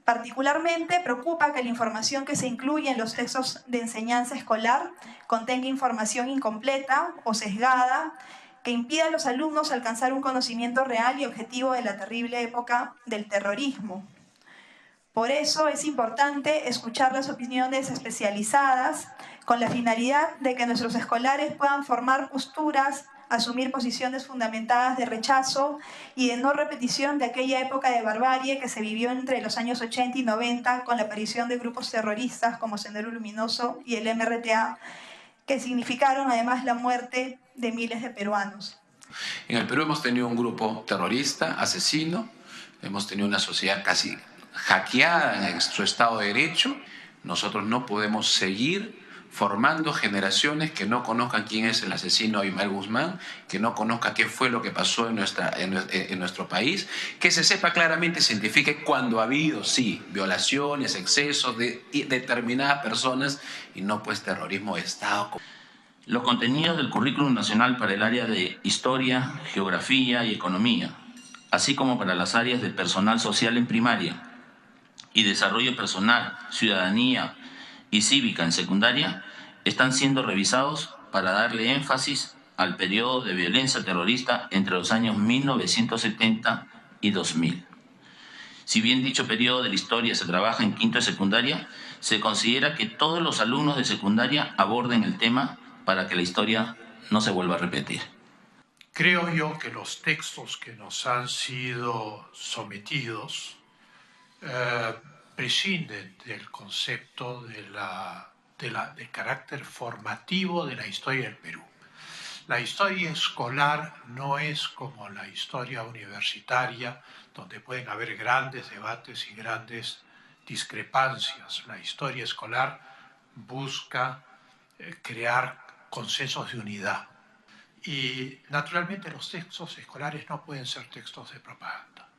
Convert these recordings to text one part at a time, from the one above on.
Particularmente preocupa que la información que se incluye en los textos de enseñanza escolar contenga información incompleta o sesgada que impida a los alumnos alcanzar un conocimiento real y objetivo de la terrible época del terrorismo. Por eso es importante escuchar las opiniones especializadas con la finalidad de que nuestros escolares puedan formar posturas, asumir posiciones fundamentadas de rechazo y de no repetición de aquella época de barbarie que se vivió entre los años 80 y 90 con la aparición de grupos terroristas como Sendero Luminoso y el MRTA, que significaron además la muerte de miles de peruanos. En el Perú hemos tenido un grupo terrorista, asesino, hemos tenido una sociedad casi hackeada en su Estado de Derecho. Nosotros no podemos seguir formando generaciones que no conozcan quién es el asesino Abimael Guzmán, que no conozcan qué fue lo que pasó en nuestro país, que se sepa claramente, se identifique cuando ha habido, sí, violaciones, excesos de determinadas personas y no pues terrorismo de Estado. Los contenidos del currículum nacional para el área de Historia, Geografía y Economía, así como para las áreas de personal social en primaria y desarrollo personal, ciudadanía y cívica en secundaria, están siendo revisados para darle énfasis al periodo de violencia terrorista entre los años 1970 y 2000. Si bien dicho periodo de la historia se trabaja en quinto de secundaria, se considera que todos los alumnos de secundaria aborden el tema para que la historia no se vuelva a repetir. Creo yo que los textos que nos han sido sometidos prescinden del concepto de carácter formativo de la historia del Perú. La historia escolar no es como la historia universitaria, donde pueden haber grandes debates y grandes discrepancias. La historia escolar busca crear consensos de unidad. Y naturalmente los textos escolares no pueden ser textos de propaganda.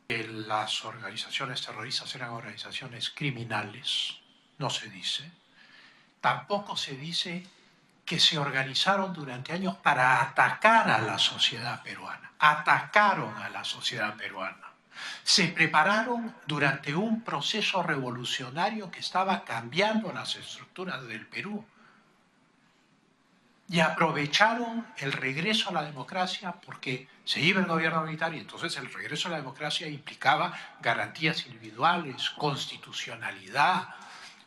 Las organizaciones terroristas eran organizaciones criminales, no se dice. Tampoco se dice que se organizaron durante años para atacar a la sociedad peruana. Atacaron a la sociedad peruana. Se prepararon durante un proceso revolucionario que estaba cambiando las estructuras del Perú. Y aprovecharon el regreso a la democracia porque se iba el gobierno militar y entonces el regreso a la democracia implicaba garantías individuales, constitucionalidad,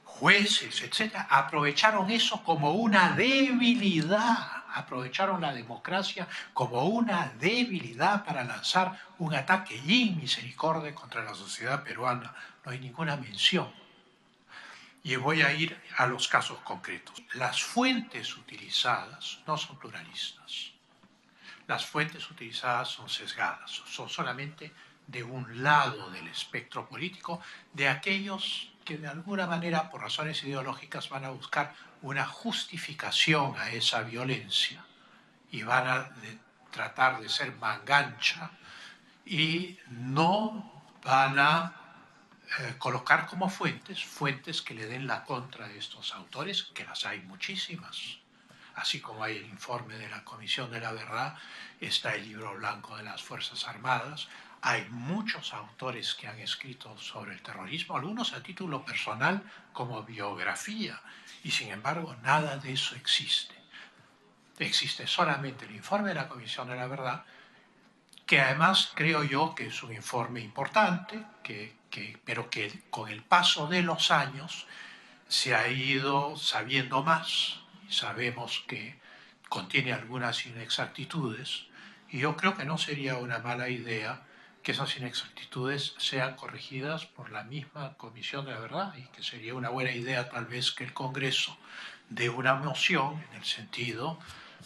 jueces, etc. Aprovecharon eso como una debilidad, aprovecharon la democracia como una debilidad para lanzar un ataque inmisericordia contra la sociedad peruana. No hay ninguna mención. Y voy a ir a los casos concretos. Las fuentes utilizadas no son pluralistas. Las fuentes utilizadas son sesgadas, son solamente de un lado del espectro político, de aquellos que de alguna manera, por razones ideológicas, van a buscar una justificación a esa violencia y van a tratar de ser mangancha y no van a colocar como fuentes que le den la contra de estos autores, que las hay muchísimas. Así como hay el informe de la Comisión de la Verdad, está el libro blanco de las Fuerzas Armadas, hay muchos autores que han escrito sobre el terrorismo, algunos a título personal como biografía, y sin embargo nada de eso existe. Existe solamente el informe de la Comisión de la Verdad, que además creo yo que es un informe importante, pero que con el paso de los años se ha ido sabiendo más, y sabemos que contiene algunas inexactitudes, y yo creo que no sería una mala idea que esas inexactitudes sean corregidas por la misma Comisión de la Verdad, y que sería una buena idea tal vez que el Congreso dé una moción en el sentido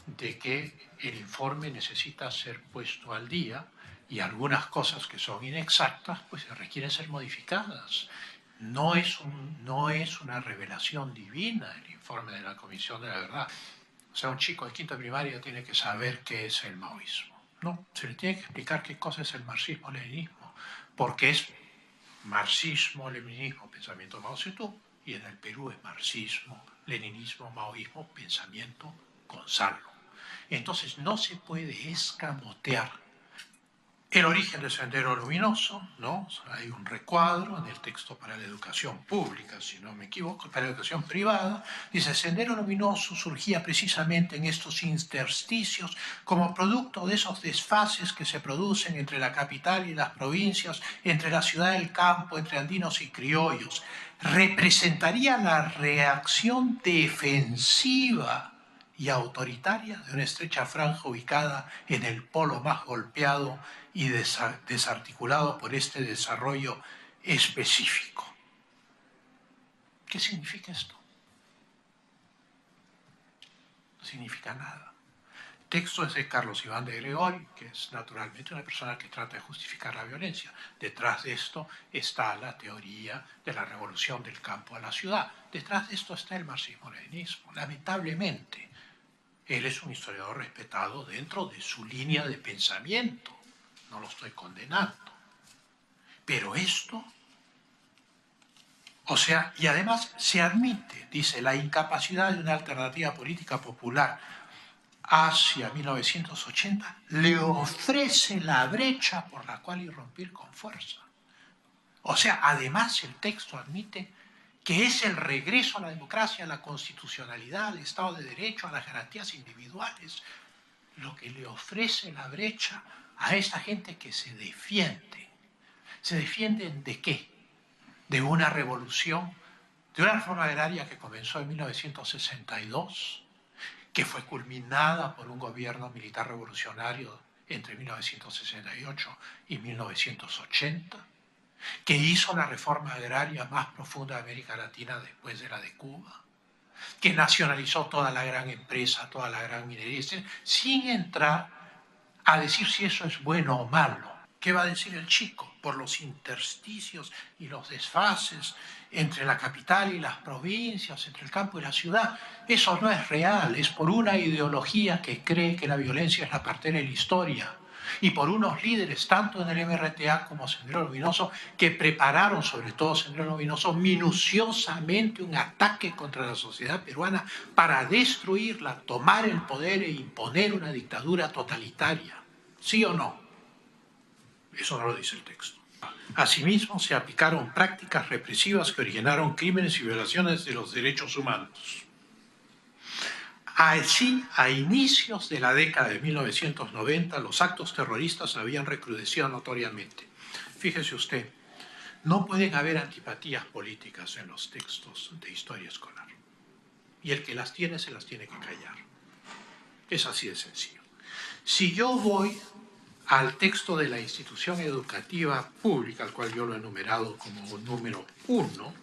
de que el informe necesita ser puesto al día y algunas cosas que son inexactas pues requieren ser modificadas. No es una revelación divina el informe de la Comisión de la Verdad. O sea, un chico de quinto de primaria tiene que saber qué es el maoísmo. No, se le tiene que explicar qué cosa es el marxismo-leninismo, porque es marxismo, leninismo, pensamiento de Mao Zedong, y en el Perú es marxismo, leninismo, maoísmo, pensamiento Gonzalo. Entonces no se puede escamotear El origen del Sendero Luminoso, ¿no? Hay un recuadro en el texto para la educación pública, si no me equivoco, para la educación privada. Dice, el Sendero Luminoso surgía precisamente en estos intersticios como producto de esos desfases que se producen entre la capital y las provincias, entre la ciudad y el campo, entre andinos y criollos. Representaría la reacción defensiva y autoritaria de una estrecha franja ubicada en el polo más golpeado y desarticulado por este desarrollo específico. ¿Qué significa esto? No significa nada. El texto es de Carlos Iván de Gregori, que es naturalmente una persona que trata de justificar la violencia. Detrás de esto está la teoría de la revolución del campo a la ciudad. Detrás de esto está el marxismo-leninismo. Lamentablemente, él es un historiador respetado dentro de su línea de pensamiento. No lo estoy condenando. Pero esto, o sea, y además se admite, dice, la incapacidad de una alternativa política popular hacia 1980 le ofrece la brecha por la cual irrumpir con fuerza. O sea, además el texto admite que es el regreso a la democracia, a la constitucionalidad, al Estado de Derecho, a las garantías individuales, lo que le ofrece la brecha a esta gente que se defiende. ¿Se defienden de qué? De una revolución, de una reforma agraria que comenzó en 1962, que fue culminada por un gobierno militar revolucionario entre 1968 y 1980, que hizo la reforma agraria más profunda de América Latina después de la de Cuba, que nacionalizó toda la gran empresa, toda la gran minería, sin entrar a decir si eso es bueno o malo. ¿Qué va a decir el chico? Por los intersticios y los desfases entre la capital y las provincias, entre el campo y la ciudad. Eso no es real, es por una ideología que cree que la violencia es la partera de la historia. Y por unos líderes, tanto en el MRTA como Sendero Luminoso, que prepararon, sobre todo Sendero Luminoso, minuciosamente un ataque contra la sociedad peruana para destruirla, tomar el poder e imponer una dictadura totalitaria. ¿Sí o no? Eso no lo dice el texto. Asimismo, se aplicaron prácticas represivas que originaron crímenes y violaciones de los derechos humanos. Así, a inicios de la década de 1990, los actos terroristas habían recrudecido notoriamente. Fíjese usted, no pueden haber antipatías políticas en los textos de historia escolar. Y el que las tiene, se las tiene que callar. Es así de sencillo. Si yo voy al texto de la institución educativa pública, al cual yo lo he enumerado como número 1,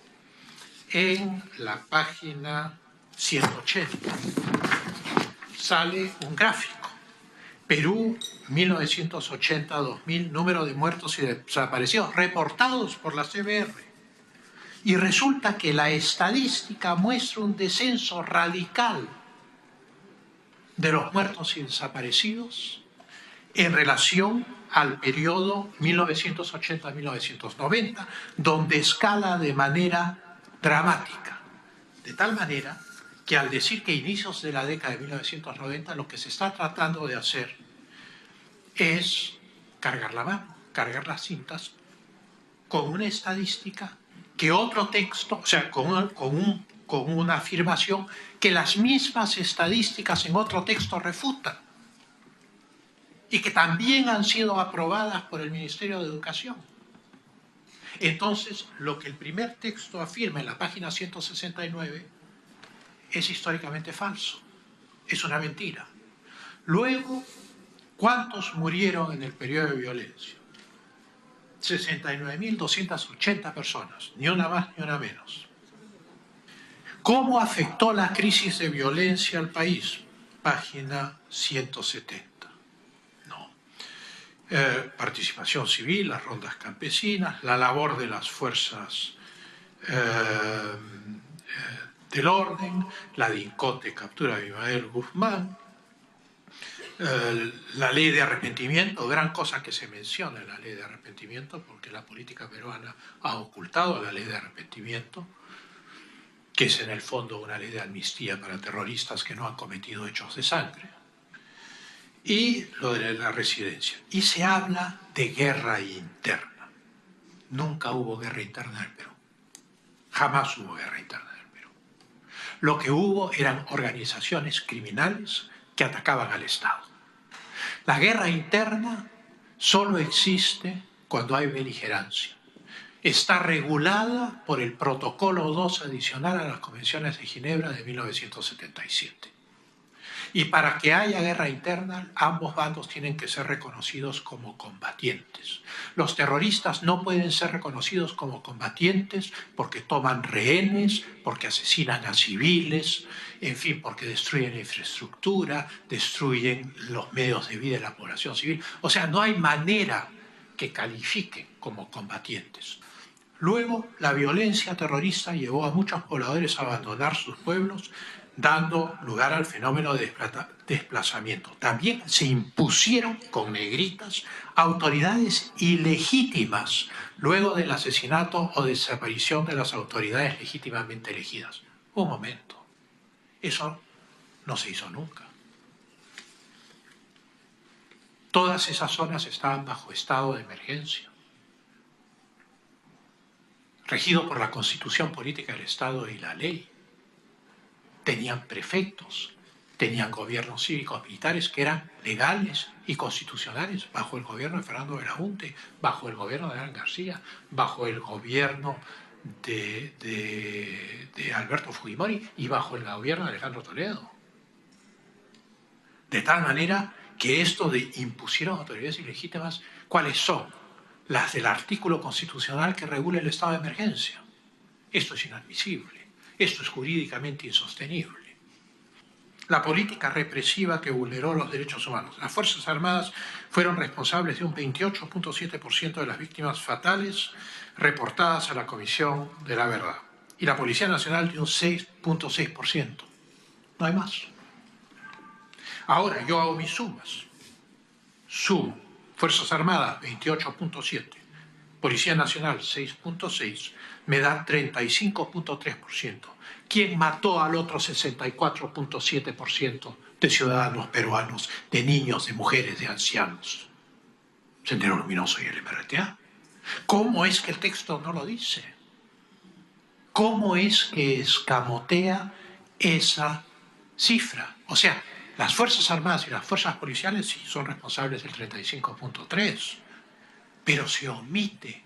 en la página 180 sale un gráfico. Perú, 1980-2000, número de muertos y desaparecidos reportados por la CBR. Y resulta que la estadística muestra un descenso radical de los muertos y desaparecidos en relación al periodo 1980-1990, donde escala de manera dramática. De tal manera que al decir que inicios de la década de 1990 lo que se está tratando de hacer es cargar la mano, cargar las cintas con una estadística que otro texto, o sea, con una afirmación que las mismas estadísticas en otro texto refutan y que también han sido aprobadas por el Ministerio de Educación. Entonces, lo que el primer texto afirma en la página 169 es históricamente falso, es una mentira. Luego, ¿cuántos murieron en el periodo de violencia? 69.280 personas, ni una más ni una menos. ¿Cómo afectó la crisis de violencia al país? Página 170. Participación civil, las rondas campesinas, la labor de las fuerzas del orden, la DINCOTE captura de Abimael Guzmán, la ley de arrepentimiento, gran cosa que se menciona en la ley de arrepentimiento, porque la política peruana ha ocultado la ley de arrepentimiento, que es en el fondo una ley de amnistía para terroristas que no han cometido hechos de sangre. y lo de la residencia. Y se habla de guerra interna. Nunca hubo guerra interna en el Perú. Jamás hubo guerra interna en el Perú. Lo que hubo eran organizaciones criminales que atacaban al Estado. La guerra interna solo existe cuando hay beligerancia. Está regulada por el Protocolo 2 adicional a las Convenciones de Ginebra de 1977. Y para que haya guerra interna, ambos bandos tienen que ser reconocidos como combatientes. Los terroristas no pueden ser reconocidos como combatientes porque toman rehenes, porque asesinan a civiles, en fin, porque destruyen la infraestructura, destruyen los medios de vida de la población civil. O sea, no hay manera que califiquen como combatientes. Luego, la violencia terrorista llevó a muchos pobladores a abandonar sus pueblos, dando lugar al fenómeno de desplazamiento. También se impusieron con negritas autoridades ilegítimas luego del asesinato o desaparición de las autoridades legítimamente elegidas. Un momento, eso no se hizo nunca. Todas esas zonas estaban bajo estado de emergencia, regido por la Constitución Política del Estado y la ley. Tenían prefectos, tenían gobiernos cívicos militares que eran legales y constitucionales bajo el gobierno de Fernando Belaunte, bajo el gobierno de Alan García, bajo el gobierno de Alberto Fujimori y bajo el gobierno de Alejandro Toledo. De tal manera que esto de impusieron autoridades ilegítimas, ¿cuáles son? Las del artículo constitucional que regula el estado de emergencia. Esto es inadmisible. Esto es jurídicamente insostenible. La política represiva que vulneró los derechos humanos. Las Fuerzas Armadas fueron responsables de un 28.7% de las víctimas fatales reportadas a la Comisión de la Verdad. Y la Policía Nacional de un 6.6%. No hay más. Ahora yo hago mis sumas. Sumo. Fuerzas Armadas, 28.7%. Policía Nacional, 6.6%. Me da 35.3%. ¿Quién mató al otro 64.7% de ciudadanos peruanos, de niños, de mujeres, de ancianos? Sendero Luminoso y el MRTA. ¿Cómo es que el texto no lo dice? ¿Cómo es que escamotea esa cifra? O sea, las Fuerzas Armadas y las Fuerzas Policiales sí son responsables del 35.3%, pero se omite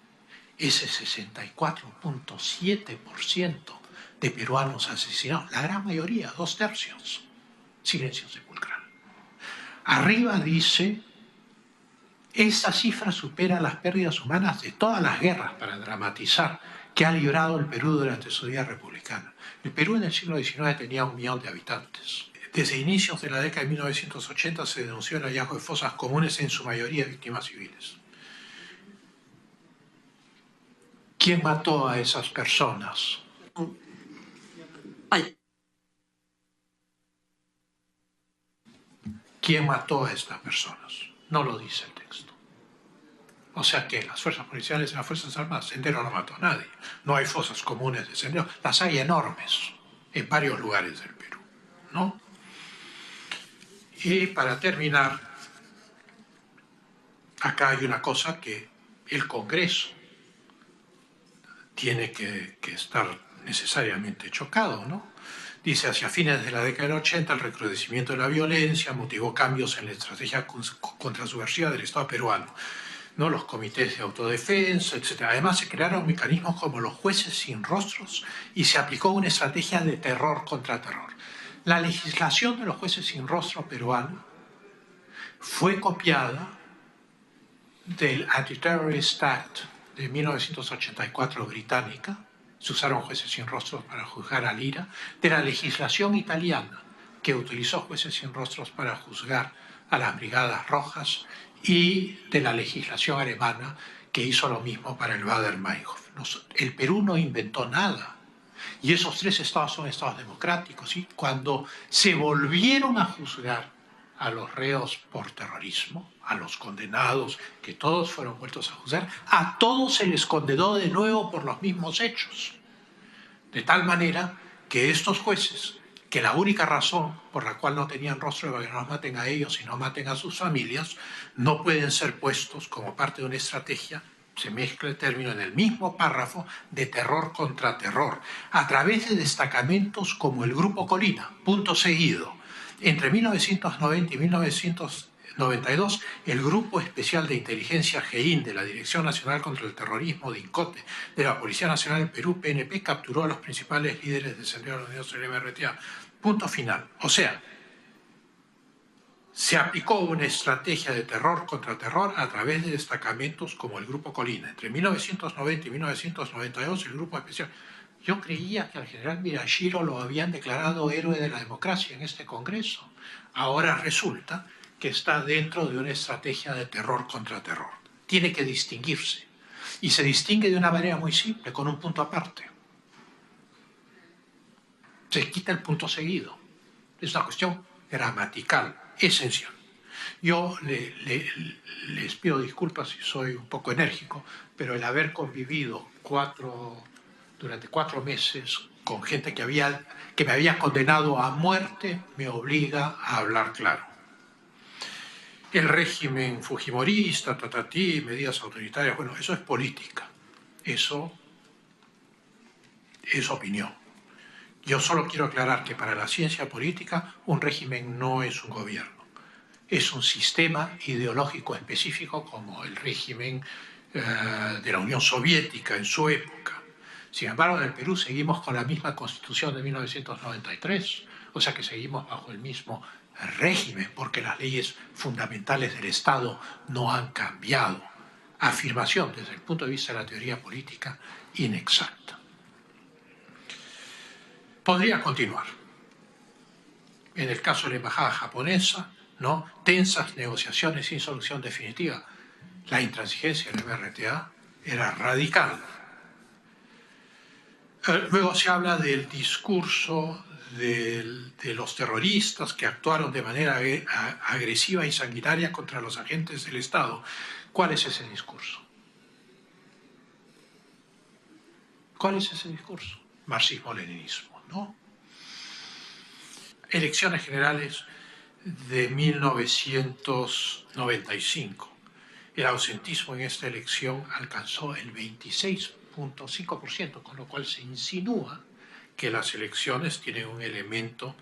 ese 64.7% de peruanos asesinados, la gran mayoría, 2/3, silencio sepulcral. Arriba dice, esta cifra supera las pérdidas humanas de todas las guerras, para dramatizar, que ha librado el Perú durante su vida republicana. El Perú en el siglo XIX tenía 1 millón de habitantes. Desde inicios de la década de 1980 se denunció el hallazgo de fosas comunes, en su mayoría víctimas civiles. ¿Quién mató a esas personas? ¿Quién mató a estas personas? No lo dice el texto. O sea que las fuerzas policiales y las fuerzas armadas, Sendero no mató a nadie. No hay fosas comunes de Sendero. Las hay enormes en varios lugares del Perú, ¿no? Y para terminar, acá hay una cosa que el Congreso tiene que estar necesariamente chocado, ¿no? Dice, hacia fines de la década del 80, el recrudecimiento de la violencia motivó cambios en la estrategia contrasubversiva del Estado peruano, ¿no? Los comités de autodefensa, etc. Además, se crearon mecanismos como los jueces sin rostros y se aplicó una estrategia de terror contra terror. La legislación de los jueces sin rostro peruano fue copiada del Anti-Terrorist Act de 1984 británica. Se usaron jueces sin rostros para juzgar al IRA, de la legislación italiana, que utilizó jueces sin rostros para juzgar a las Brigadas Rojas, y de la legislación alemana, que hizo lo mismo para el Baader-Meinhof. El Perú no inventó nada. Y esos 3 estados son estados democráticos. ¿Sí? Cuando se volvieron a juzgar a los reos por terrorismo, a los condenados, que todos fueron vueltos a juzgar, a todos se les condenó de nuevo por los mismos hechos. De tal manera que estos jueces que la única razón por la cual no tenían rostro para que no los maten a ellos y no maten a sus familias, no pueden ser puestos como parte de una estrategia, se mezcla el término en el mismo párrafo, de terror contra terror, a través de destacamentos como el Grupo Colina, punto seguido. Entre 1990 y 1992, el Grupo Especial de Inteligencia GEIN de la Dirección Nacional contra el Terrorismo, DINCOTE, de la Policía Nacional del Perú, PNP, capturó a los principales líderes de Sendero de la Unión del MRTA. Punto final. O sea, se aplicó una estrategia de terror contra terror a través de destacamentos como el Grupo Colina. Entre 1990 y 1992, el Grupo Especial... Yo creía que al general Miyashiro lo habían declarado héroe de la democracia en este Congreso. Ahora resulta que está dentro de una estrategia de terror contra terror. Tiene que distinguirse. Y se distingue de una manera muy simple, con un punto aparte. Se quita el punto seguido. Es una cuestión gramatical, esencial. Yo les pido disculpas si soy un poco enérgico, pero el haber convivido durante 4 meses con gente que me había condenado a muerte me obliga a hablar claro. El régimen fujimorista, medidas autoritarias, bueno, eso es política, eso es opinión. Yo solo quiero aclarar que para la ciencia política un régimen no es un gobierno, es un sistema ideológico específico como el régimen de la Unión Soviética en su época. Sin embargo, en el Perú seguimos con la misma Constitución de 1993, o sea que seguimos bajo el mismo régimen, porque las leyes fundamentales del Estado no han cambiado. Afirmación, desde el punto de vista de la teoría política, inexacta. Podría continuar. En el caso de la embajada japonesa, ¿no? Tensas negociaciones sin solución definitiva. La intransigencia del MRTA era radical. Luego se habla del discurso de los terroristas que actuaron de manera agresiva y sanguinaria contra los agentes del Estado. ¿Cuál es ese discurso? ¿Cuál es ese discurso? Marxismo-leninismo, ¿no? Elecciones generales de 1995. El ausentismo en esta elección alcanzó el 26.5%, con lo cual se insinúa que las elecciones tienen un elemento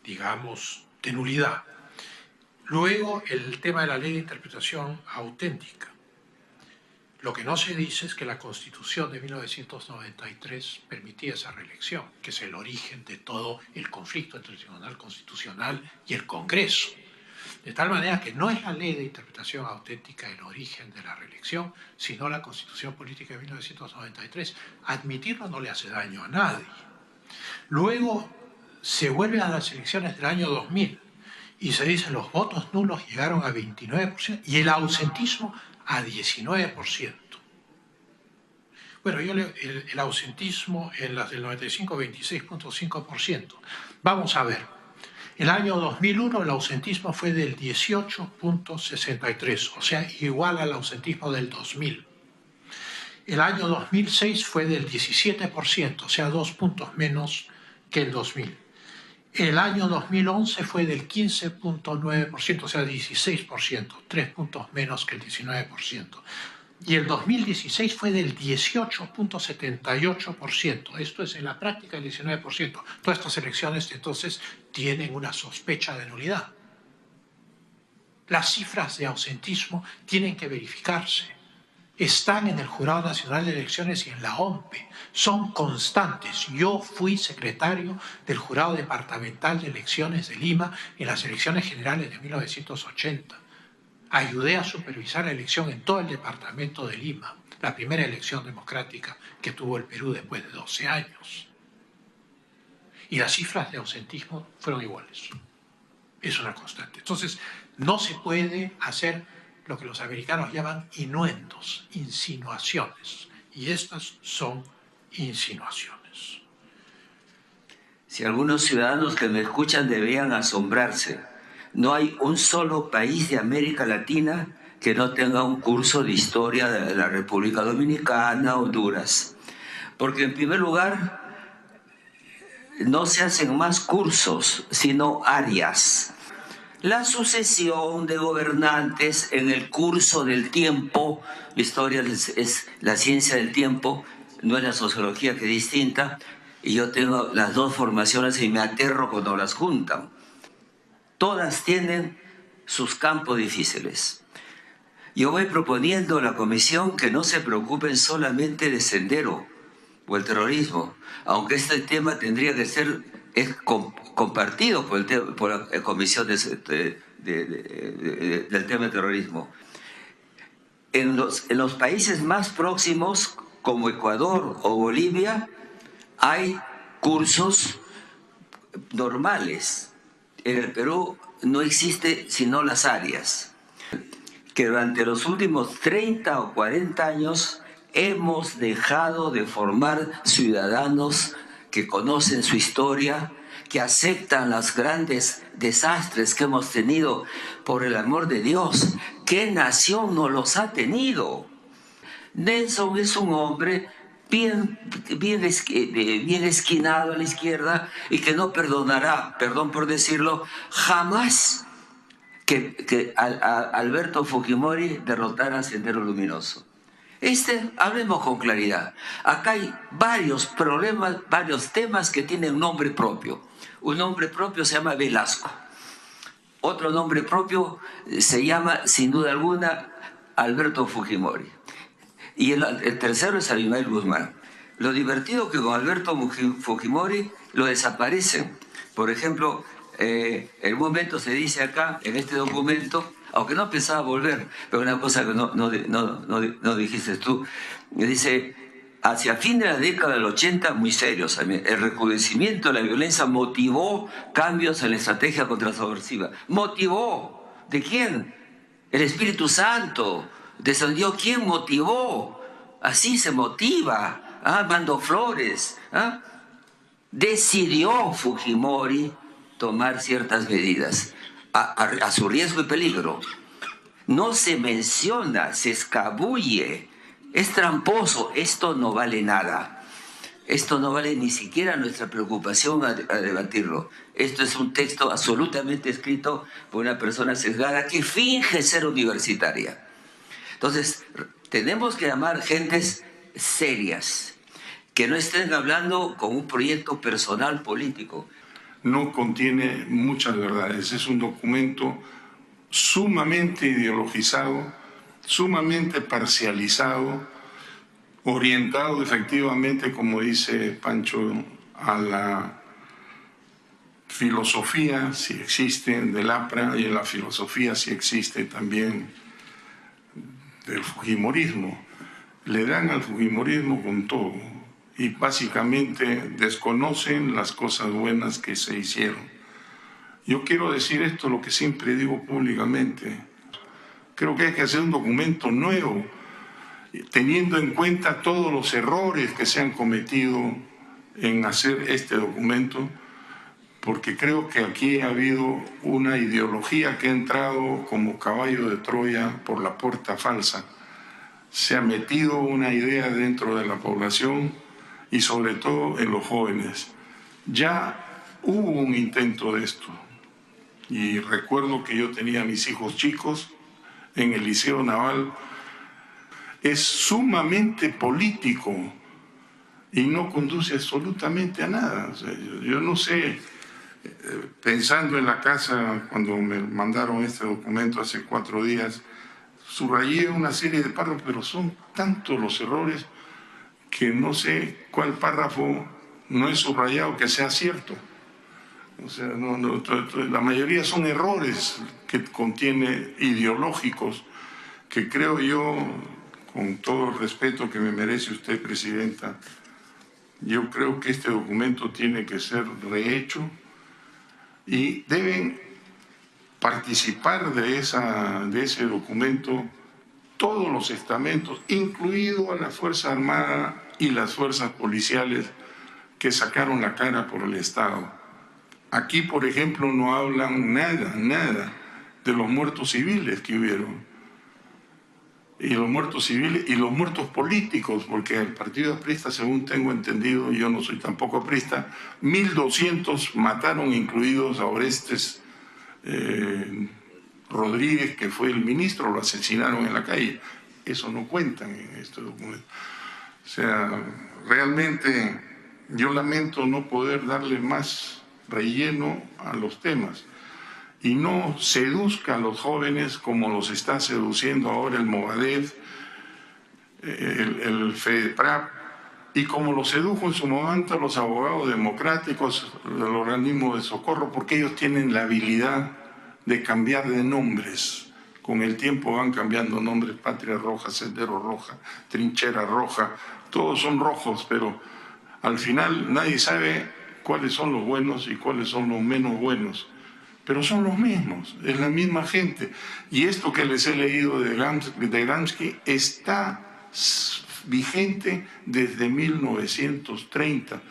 digamos, de nulidad. Luego, el tema de la ley de interpretación auténtica. Lo que no se dice es que la Constitución de 1993 permitía esa reelección, que es el origen de todo el conflicto entre el Tribunal Constitucional y el Congreso. De tal manera que no es la ley de interpretación auténtica el origen de la reelección, sino la Constitución Política de 1993. Admitirlo no le hace daño a nadie. Luego se vuelve a las elecciones del año 2000 y se dice los votos nulos llegaron a 29% y el ausentismo a 19%. Bueno, el ausentismo en las del 95, 26.5%. Vamos a ver. El año 2001 el ausentismo fue del 18.63%, o sea, igual al ausentismo del 2000. El año 2006 fue del 17%, o sea, 2 puntos menos que el 2000. El año 2011 fue del 15.9%, o sea, 16%, 3 puntos menos que el 19%. Y el 2016 fue del 18.78%. Esto es en la práctica el 19%. Todas estas elecciones entonces tienen una sospecha de nulidad. Las cifras de ausentismo tienen que verificarse. Están en el Jurado Nacional de Elecciones y en la OMPE. Son constantes. Yo fui secretario del Jurado Departamental de Elecciones de Lima en las elecciones generales de 1980. Ayudé a supervisar la elección en todo el departamento de Lima, la primera elección democrática que tuvo el Perú después de 12 años. Y las cifras de ausentismo fueron iguales. Es una constante. Entonces, no se puede hacer lo que los americanos llaman innuendos, insinuaciones. Y estas son insinuaciones. Si algunos ciudadanos que me escuchan deberían asombrarse, no hay un solo país de América Latina que no tenga un curso de historia de la República Dominicana, Honduras. Porque en primer lugar, no se hacen más cursos, sino áreas. La sucesión de gobernantes en el curso del tiempo, la historia es la ciencia del tiempo, no es la sociología, que es distinta, y yo tengo las dos formaciones y me aterro cuando las juntan. Todas tienen sus campos difíciles. Yo voy proponiendo a la comisión que no se preocupen solamente de Sendero o el terrorismo, aunque este tema tendría que ser compartido por la comisión del tema de terrorismo. En los países más próximos, como Ecuador o Bolivia, hay cursos normales. En el Perú no existe sino las áreas, que durante los últimos 30 o 40 años hemos dejado de formar ciudadanos que conocen su historia, que aceptan los grandes desastres que hemos tenido. Por el amor de Dios, ¿qué nación no los ha tenido? Nelson es un hombre bien esquinado a la izquierda y que no perdonará, perdón por decirlo, jamás que Alberto Fujimori derrotara a Sendero Luminoso. Hablemos con claridad. Acá hay varios problemas, varios temas que tienen nombre propio. Un nombre propio se llama Velasco. Otro nombre propio se llama, sin duda alguna, Alberto Fujimori. Y el tercero es Abimael Guzmán. Lo divertido que con Alberto Fujimori lo desaparecen. Por ejemplo, en un momento se dice acá, en este documento, aunque no pensaba volver, pero una cosa que no dijiste tú, dice, hacia fin de la década del 80, muy serios también, el recrudecimiento de la violencia motivó cambios en la estrategia contrasubversiva. ¿Motivó? ¿De quién? El Espíritu Santo descendió. ¿Quién motivó? Así se motiva. Mando Flores. Decidió Fujimori tomar ciertas medidas a su riesgo y peligro. No se menciona, se escabulle, es tramposo. Esto no vale nada. Esto no vale ni siquiera nuestra preocupación a debatirlo. Esto es un texto absolutamente escrito por una persona sesgada que finge ser universitaria. Entonces, tenemos que llamar gentes serias, que no estén hablando con un proyecto personal político. No contiene muchas verdades. Es un documento sumamente ideologizado, sumamente parcializado, orientado efectivamente, como dice Pancho, a la filosofía, si existe, del APRA, y a la filosofía, si existe también, del fujimorismo. Le dan al fujimorismo con todo y básicamente desconocen las cosas buenas que se hicieron. Yo quiero decir esto, lo que siempre digo públicamente. Creo que hay que hacer un documento nuevo, teniendo en cuenta todos los errores que se han cometido en hacer este documento, porque creo que aquí ha habido una ideología que ha entrado como caballo de Troya por la puerta falsa. Se ha metido una idea dentro de la población y sobre todo en los jóvenes. Ya hubo un intento de esto y recuerdo que yo tenía a mis hijos chicos en el Liceo Naval. Es sumamente político y no conduce absolutamente a nada. O sea, yo no sé, pensando en la casa cuando me mandaron este documento hace 4 días, subrayé una serie de párrafos, pero son tantos los errores que no sé cuál párrafo no es subrayado que sea cierto. O sea, la mayoría son errores que contiene ideológicos, que creo yo, con todo el respeto que me merece usted, Presidenta, yo creo que este documento tiene que ser rehecho y deben participar de ese documento todos los estamentos, incluido a la Fuerza Armada y las fuerzas policiales que sacaron la cara por el Estado. Aquí, por ejemplo, no hablan nada de los muertos civiles que hubieron. y los muertos civiles y los muertos políticos, porque el partido aprista, según tengo entendido, yo no soy tampoco aprista, 1.200 mataron, incluidos a Orestes Rodríguez, que fue el ministro, lo asesinaron en la calle. Eso no cuentan en este documento. O sea, realmente yo lamento no poder darle más relleno a los temas y no seduzca a los jóvenes como los está seduciendo ahora el Movadef, el FEDEPRAP, y como lo sedujo en su momento a los abogados democráticos del organismo de socorro, porque ellos tienen la habilidad de cambiar de nombres. Con el tiempo van cambiando nombres: Patria Roja, Sendero Roja, Trinchera Roja, todos son rojos, pero al final nadie sabe cuáles son los buenos y cuáles son los menos buenos. Pero son los mismos, es la misma gente. Y esto que les he leído de Gramsci está vigente desde 1930.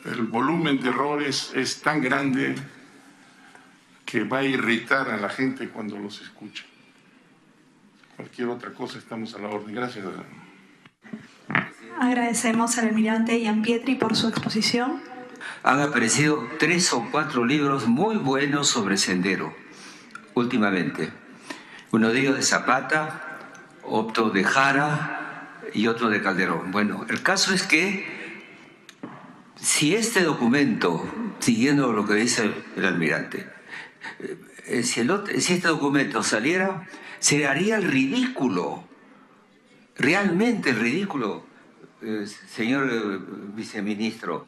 El volumen de errores es tan grande que va a irritar a la gente cuando los escucha. Cualquier otra cosa, estamos a la orden. Gracias. Agradecemos al almirante Gianpietri por su exposición. Han aparecido 3 o 4 libros muy buenos sobre Sendero últimamente. Uno de ellos de Zapata, otro de Jara y otro de Calderón. Bueno, el caso es que si este documento, siguiendo lo que dice el almirante, si este documento saliera, se haría el ridículo, realmente el ridículo, señor viceministro,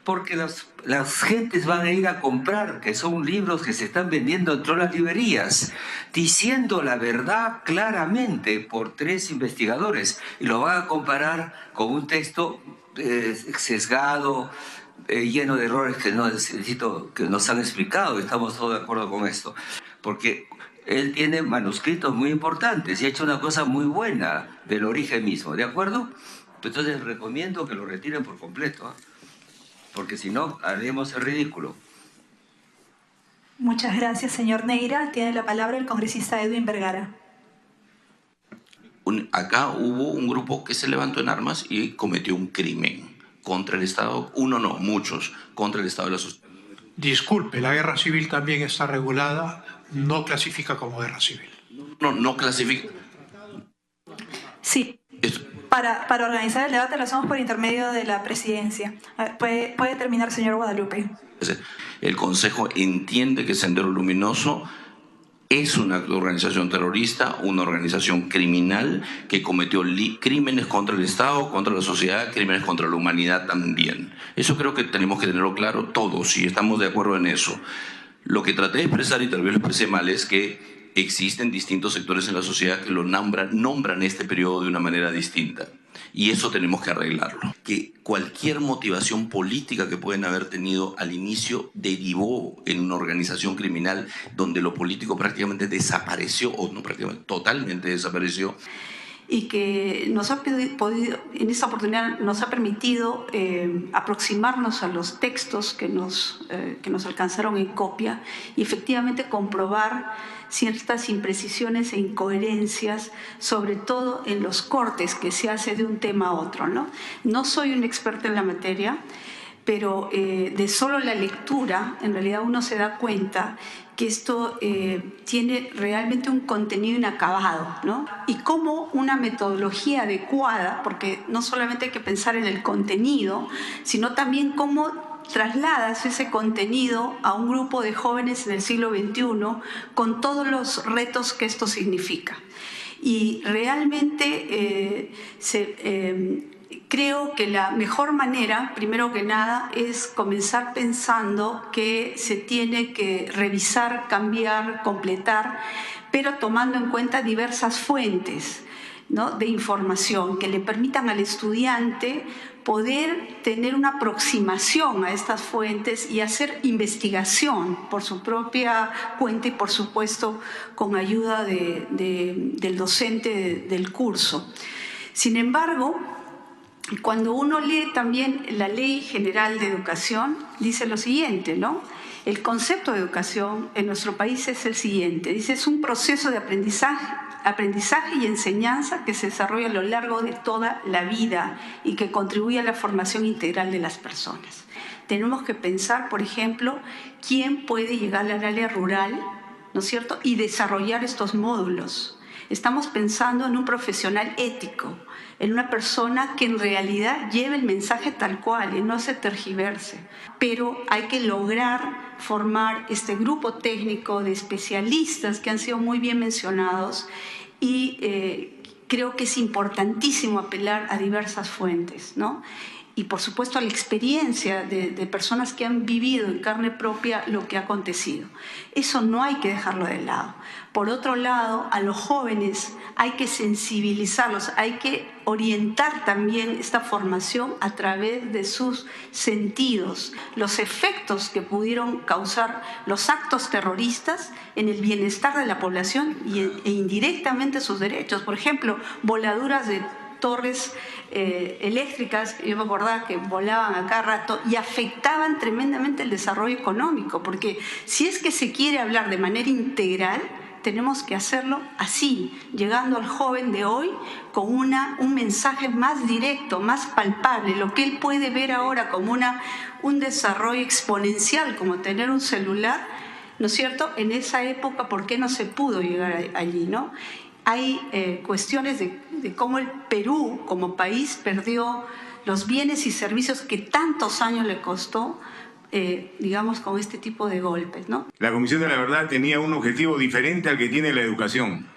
porque las gentes van a ir a comprar, que son libros que se están vendiendo en todas las librerías, diciendo la verdad claramente por 3 investigadores, y lo van a comparar con un texto sesgado, lleno de errores que no necesito, que nos han explicado. Estamos todos de acuerdo con esto, porque él tiene manuscritos muy importantes y ha hecho una cosa muy buena del origen mismo, ¿de acuerdo? Entonces recomiendo que lo retiren por completo, ¿eh? Porque si no, haremos el ridículo. Muchas gracias, señor Neira. Tiene la palabra el congresista Edwin Vergara. Acá hubo un grupo que se levantó en armas y cometió un crimen contra el Estado. Uno no, muchos, contra el Estado de la sociedad. Disculpe, la guerra civil también está regulada, no clasifica como guerra civil. No clasifica. Sí. Para organizar el debate lo hacemos por intermedio de la presidencia. Puede terminar, señor Guadalupe. El Consejo entiende que Sendero Luminoso es una organización terrorista, una organización criminal que cometió crímenes contra el Estado, contra la sociedad, crímenes contra la humanidad también. Eso creo que tenemos que tenerlo claro todos y estamos de acuerdo en eso. Lo que traté de expresar, y tal vez lo expresé mal, es que existen distintos sectores en la sociedad que lo nombran este periodo de una manera distinta. Y eso tenemos que arreglarlo. Que cualquier motivación política que pueden haber tenido al inicio derivó en una organización criminal donde lo político prácticamente desapareció, o no prácticamente, totalmente desapareció. Y que nos ha podido, en esta oportunidad nos ha permitido aproximarnos a los textos que nos alcanzaron en copia y efectivamente comprobar ciertas imprecisiones e incoherencias, sobre todo en los cortes que se hace de un tema a otro, ¿no? No soy una experta en la materia, pero de solo la lectura, en realidad uno se da cuenta que esto tiene realmente un contenido inacabado, ¿no? Y cómo una metodología adecuada, porque no solamente hay que pensar en el contenido, sino también cómo trasladas ese contenido a un grupo de jóvenes en el siglo XXI con todos los retos que esto significa. Y realmente creo que la mejor manera, primero que nada, es comenzar pensando que se tiene que revisar, cambiar, completar, pero tomando en cuenta diversas fuentes, ¿no?, de información que le permitan al estudiante poder tener una aproximación a estas fuentes y hacer investigación por su propia cuenta y, por supuesto, con ayuda del docente del curso. Sin embargo, cuando uno lee también la Ley General de Educación, dice lo siguiente, ¿no? El concepto de educación en nuestro país es el siguiente. Dice, es un proceso de aprendizaje aprendizaje y enseñanza que se desarrolla a lo largo de toda la vida y que contribuye a la formación integral de las personas. Tenemos que pensar, por ejemplo, quién puede llegar al área rural, ¿no es cierto?, y desarrollar estos módulos. Estamos pensando en un profesional ético, en una persona que en realidad lleve el mensaje tal cual y no se tergiverse. Pero hay que lograr formar este grupo técnico de especialistas que han sido muy bien mencionados y creo que es importantísimo apelar a diversas fuentes, ¿no? Y por supuesto a la experiencia de personas que han vivido en carne propia lo que ha acontecido. Eso no hay que dejarlo de lado. Por otro lado, a los jóvenes hay que sensibilizarlos, hay que orientar también esta formación a través de sus sentidos, los efectos que pudieron causar los actos terroristas en el bienestar de la población e indirectamente sus derechos. Por ejemplo, voladuras de torres eléctricas, yo me acordaba que volaban a cada rato y afectaban tremendamente el desarrollo económico, porque si es que se quiere hablar de manera integral, tenemos que hacerlo así, llegando al joven de hoy con un mensaje más directo, más palpable, lo que él puede ver ahora como un desarrollo exponencial, como tener un celular, ¿no es cierto? En esa época, ¿por qué no se pudo llegar allí, no? Hay cuestiones de cómo el Perú como país perdió los bienes y servicios que tantos años le costó, digamos, con este tipo de golpes, ¿no? La Comisión de la Verdad tenía un objetivo diferente al que tiene la educación.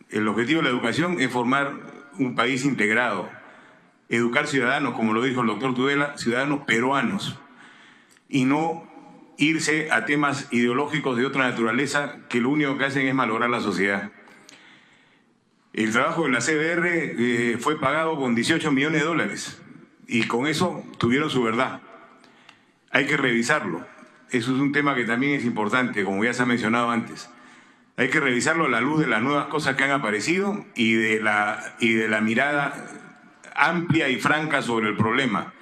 El objetivo de la educación es formar un país integrado, educar ciudadanos, como lo dijo el doctor Tudela, ciudadanos peruanos, y no irse a temas ideológicos de otra naturaleza que lo único que hacen es malograr la sociedad. El trabajo de la CBR fue pagado con $18 millones y con eso tuvieron su verdad. Hay que revisarlo. Eso es un tema que también es importante, como ya se ha mencionado antes. Hay que revisarlo a la luz de las nuevas cosas que han aparecido y de la mirada amplia y franca sobre el problema.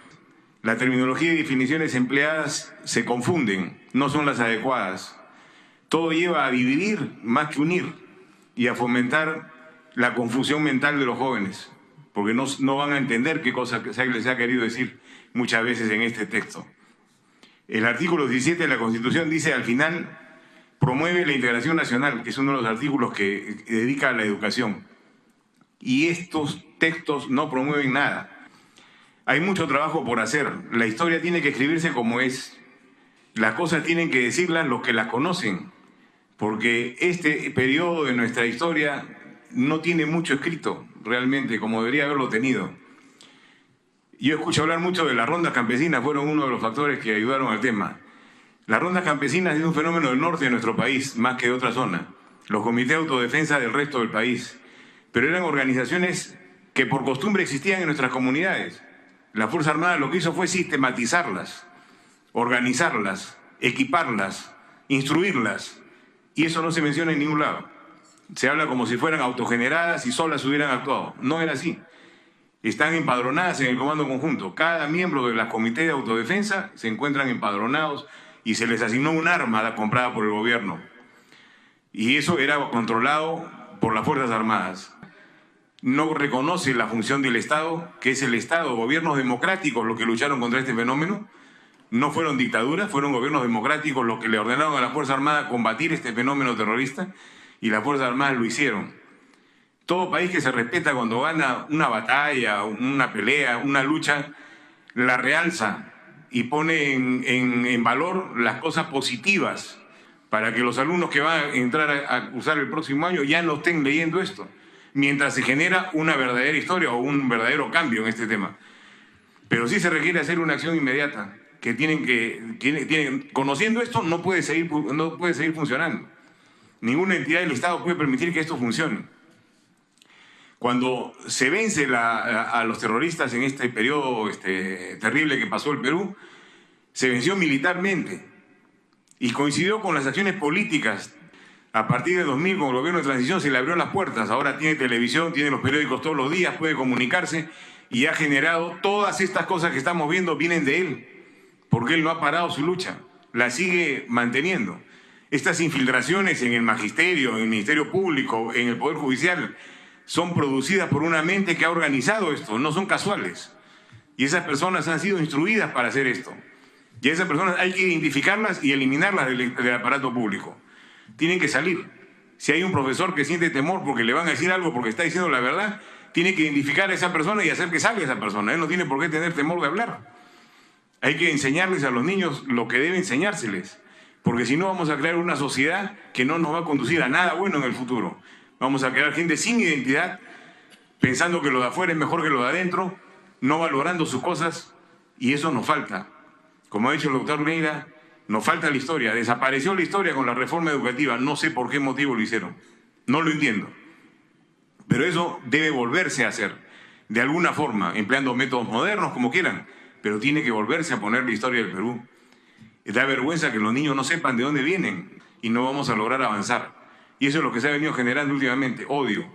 La terminología y definiciones empleadas se confunden, no son las adecuadas. Todo lleva a dividir más que unir y a fomentar la confusión mental de los jóvenes, porque no van a entender qué cosa les ha querido decir muchas veces en este texto. El artículo 17 de la Constitución dice al final, promueve la integración nacional, que es uno de los artículos que dedica a la educación. Y estos textos no promueven nada. Hay mucho trabajo por hacer. La historia tiene que escribirse como es. Las cosas tienen que decirlas los que las conocen, porque este periodo de nuestra historia no tiene mucho escrito realmente como debería haberlo tenido. Yo escucho hablar mucho de las rondas campesinas, fueron uno de los factores que ayudaron al tema. Las rondas campesinas es un fenómeno del norte de nuestro país, más que de otra zona. Los comités de autodefensa del resto del país. Pero eran organizaciones que por costumbre existían en nuestras comunidades. La Fuerza Armada lo que hizo fue sistematizarlas, organizarlas, equiparlas, instruirlas. Y eso no se menciona en ningún lado. Se habla como si fueran autogeneradas y solas hubieran actuado. No era así. Están empadronadas en el comando conjunto. Cada miembro de la comité de autodefensa se encuentran empadronados y se les asignó un arma comprada por el gobierno. Y eso era controlado por las Fuerzas Armadas. No reconoce la función del Estado, que es el Estado, gobiernos democráticos los que lucharon contra este fenómeno. No fueron dictaduras, fueron gobiernos democráticos los que le ordenaron a la Fuerza Armada combatir este fenómeno terrorista. Y las Fuerzas Armadas lo hicieron. Todo país que se respeta cuando gana una batalla, una pelea, una lucha, la realza y pone en valor las cosas positivas para que los alumnos que van a entrar a cursar el próximo año ya no estén leyendo esto, mientras se genera una verdadera historia o un verdadero cambio en este tema. Pero sí se requiere hacer una acción inmediata, que conociendo esto no puede seguir funcionando. Ninguna entidad del Estado puede permitir que esto funcione. Cuando se vence a los terroristas en este periodo terrible que pasó el Perú, se venció militarmente y coincidió con las acciones políticas. A partir de 2000, con el gobierno de transición, se le abrió las puertas. Ahora tiene televisión, tiene los periódicos todos los días, puede comunicarse y ha generado todas estas cosas que estamos viendo vienen de él, porque él no ha parado su lucha, la sigue manteniendo. Estas infiltraciones en el magisterio, en el Ministerio Público, en el Poder Judicial, son producidas por una mente que ha organizado esto, no son casuales. Y esas personas han sido instruidas para hacer esto. Y a esas personas hay que identificarlas y eliminarlas del aparato público. Tienen que salir. Si hay un profesor que siente temor porque le van a decir algo porque está diciendo la verdad, tiene que identificar a esa persona y hacer que salga esa persona. Él no tiene por qué tener temor de hablar. Hay que enseñarles a los niños lo que debe enseñárseles, porque si no vamos a crear una sociedad que no nos va a conducir a nada bueno en el futuro. Vamos a crear gente sin identidad, pensando que lo de afuera es mejor que lo de adentro, no valorando sus cosas, y eso nos falta. Como ha dicho el doctor Neira, nos falta la historia. Desapareció la historia con la reforma educativa. No sé por qué motivo lo hicieron. No lo entiendo. Pero eso debe volverse a hacer, de alguna forma, empleando métodos modernos, como quieran, pero tiene que volverse a poner la historia del Perú. Da vergüenza que los niños no sepan de dónde vienen y no vamos a lograr avanzar. Y eso es lo que se ha venido generando últimamente, odio.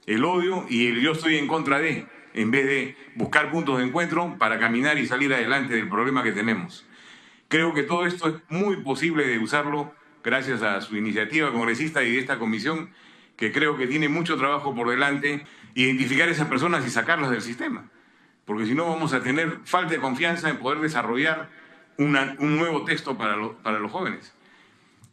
El odio y el yo estoy en contra de, en vez de buscar puntos de encuentro para caminar y salir adelante del problema que tenemos. Creo que todo esto es muy posible de usarlo gracias a su iniciativa congresista y de esta comisión, que creo que tiene mucho trabajo por delante, identificar a esas personas y sacarlas del sistema. Porque si no vamos a tener falta de confianza en poder desarrollar un nuevo texto para los jóvenes.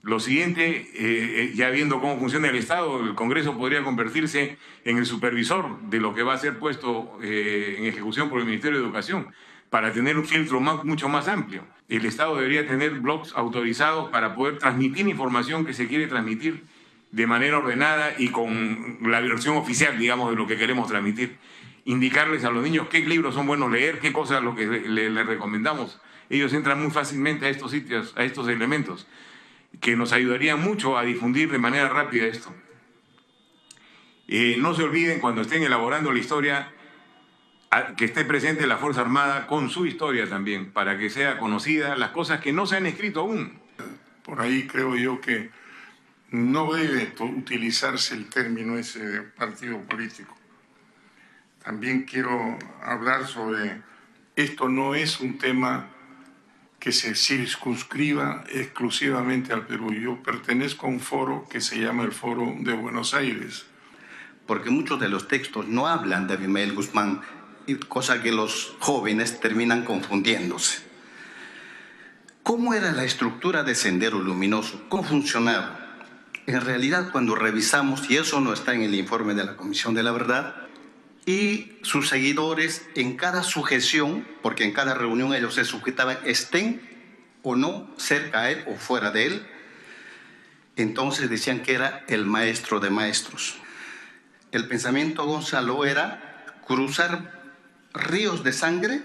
Lo siguiente, ya viendo cómo funciona el Estado, el Congreso podría convertirse en el supervisor de lo que va a ser puesto en ejecución por el Ministerio de Educación, para tener un filtro mucho más amplio. El Estado debería tener blogs autorizados para poder transmitir información que se quiere transmitir de manera ordenada y con la versión oficial, digamos, de lo que queremos transmitir. Indicarles a los niños qué libros son buenos leer, qué cosas lo que les recomendamos. Ellos entran muy fácilmente a estos sitios, a estos elementos, que nos ayudarían mucho a difundir de manera rápida esto. No se olviden, cuando estén elaborando la historia, que esté presente la Fuerza Armada con su historia también, para que sea conocida las cosas que no se han escrito aún. Por ahí creo yo que no debe utilizarse el término ese de partido político. También quiero hablar sobre esto. No es un tema que se circunscriba exclusivamente al Perú. Yo pertenezco a un foro que se llama el Foro de Buenos Aires. Porque muchos de los textos no hablan de Abimael Guzmán, cosa que los jóvenes terminan confundiéndose. ¿Cómo era la estructura de Sendero Luminoso? ¿Cómo funcionaba? En realidad, cuando revisamos, y eso no está en el informe de la Comisión de la Verdad, y sus seguidores en cada sujeción, porque en cada reunión ellos se sujetaban, estén o no cerca a él o fuera de él, entonces decían que era el maestro de maestros. El pensamiento, Gonzalo, era cruzar ríos de sangre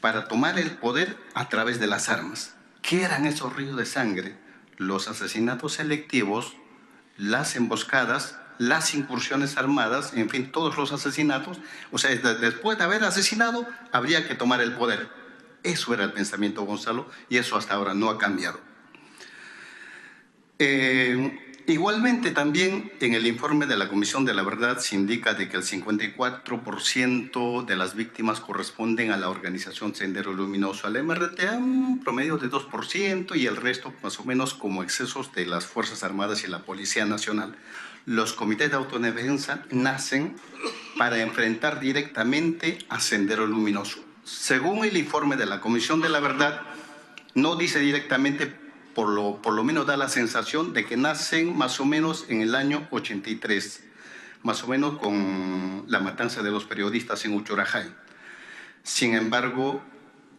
para tomar el poder a través de las armas. ¿Qué eran esos ríos de sangre? Los asesinatos selectivos, las emboscadas, las incursiones armadas, en fin, todos los asesinatos. O sea, después de haber asesinado, habría que tomar el poder. Eso era el pensamiento, Gonzalo, y eso hasta ahora no ha cambiado. Igualmente, también en el informe de la Comisión de la Verdad se indica de que el 54% de las víctimas corresponden a la organización Sendero Luminoso, al MRTA, un promedio de 2%, y el resto más o menos como excesos de las Fuerzas Armadas y la Policía Nacional. Los comités de autodefensa nacen para enfrentar directamente a Sendero Luminoso. Según el informe de la Comisión de la Verdad, no dice directamente, por lo menos da la sensación de que nacen más o menos en el año 83, más o menos con la matanza de los periodistas en Uchurajay. Sin embargo,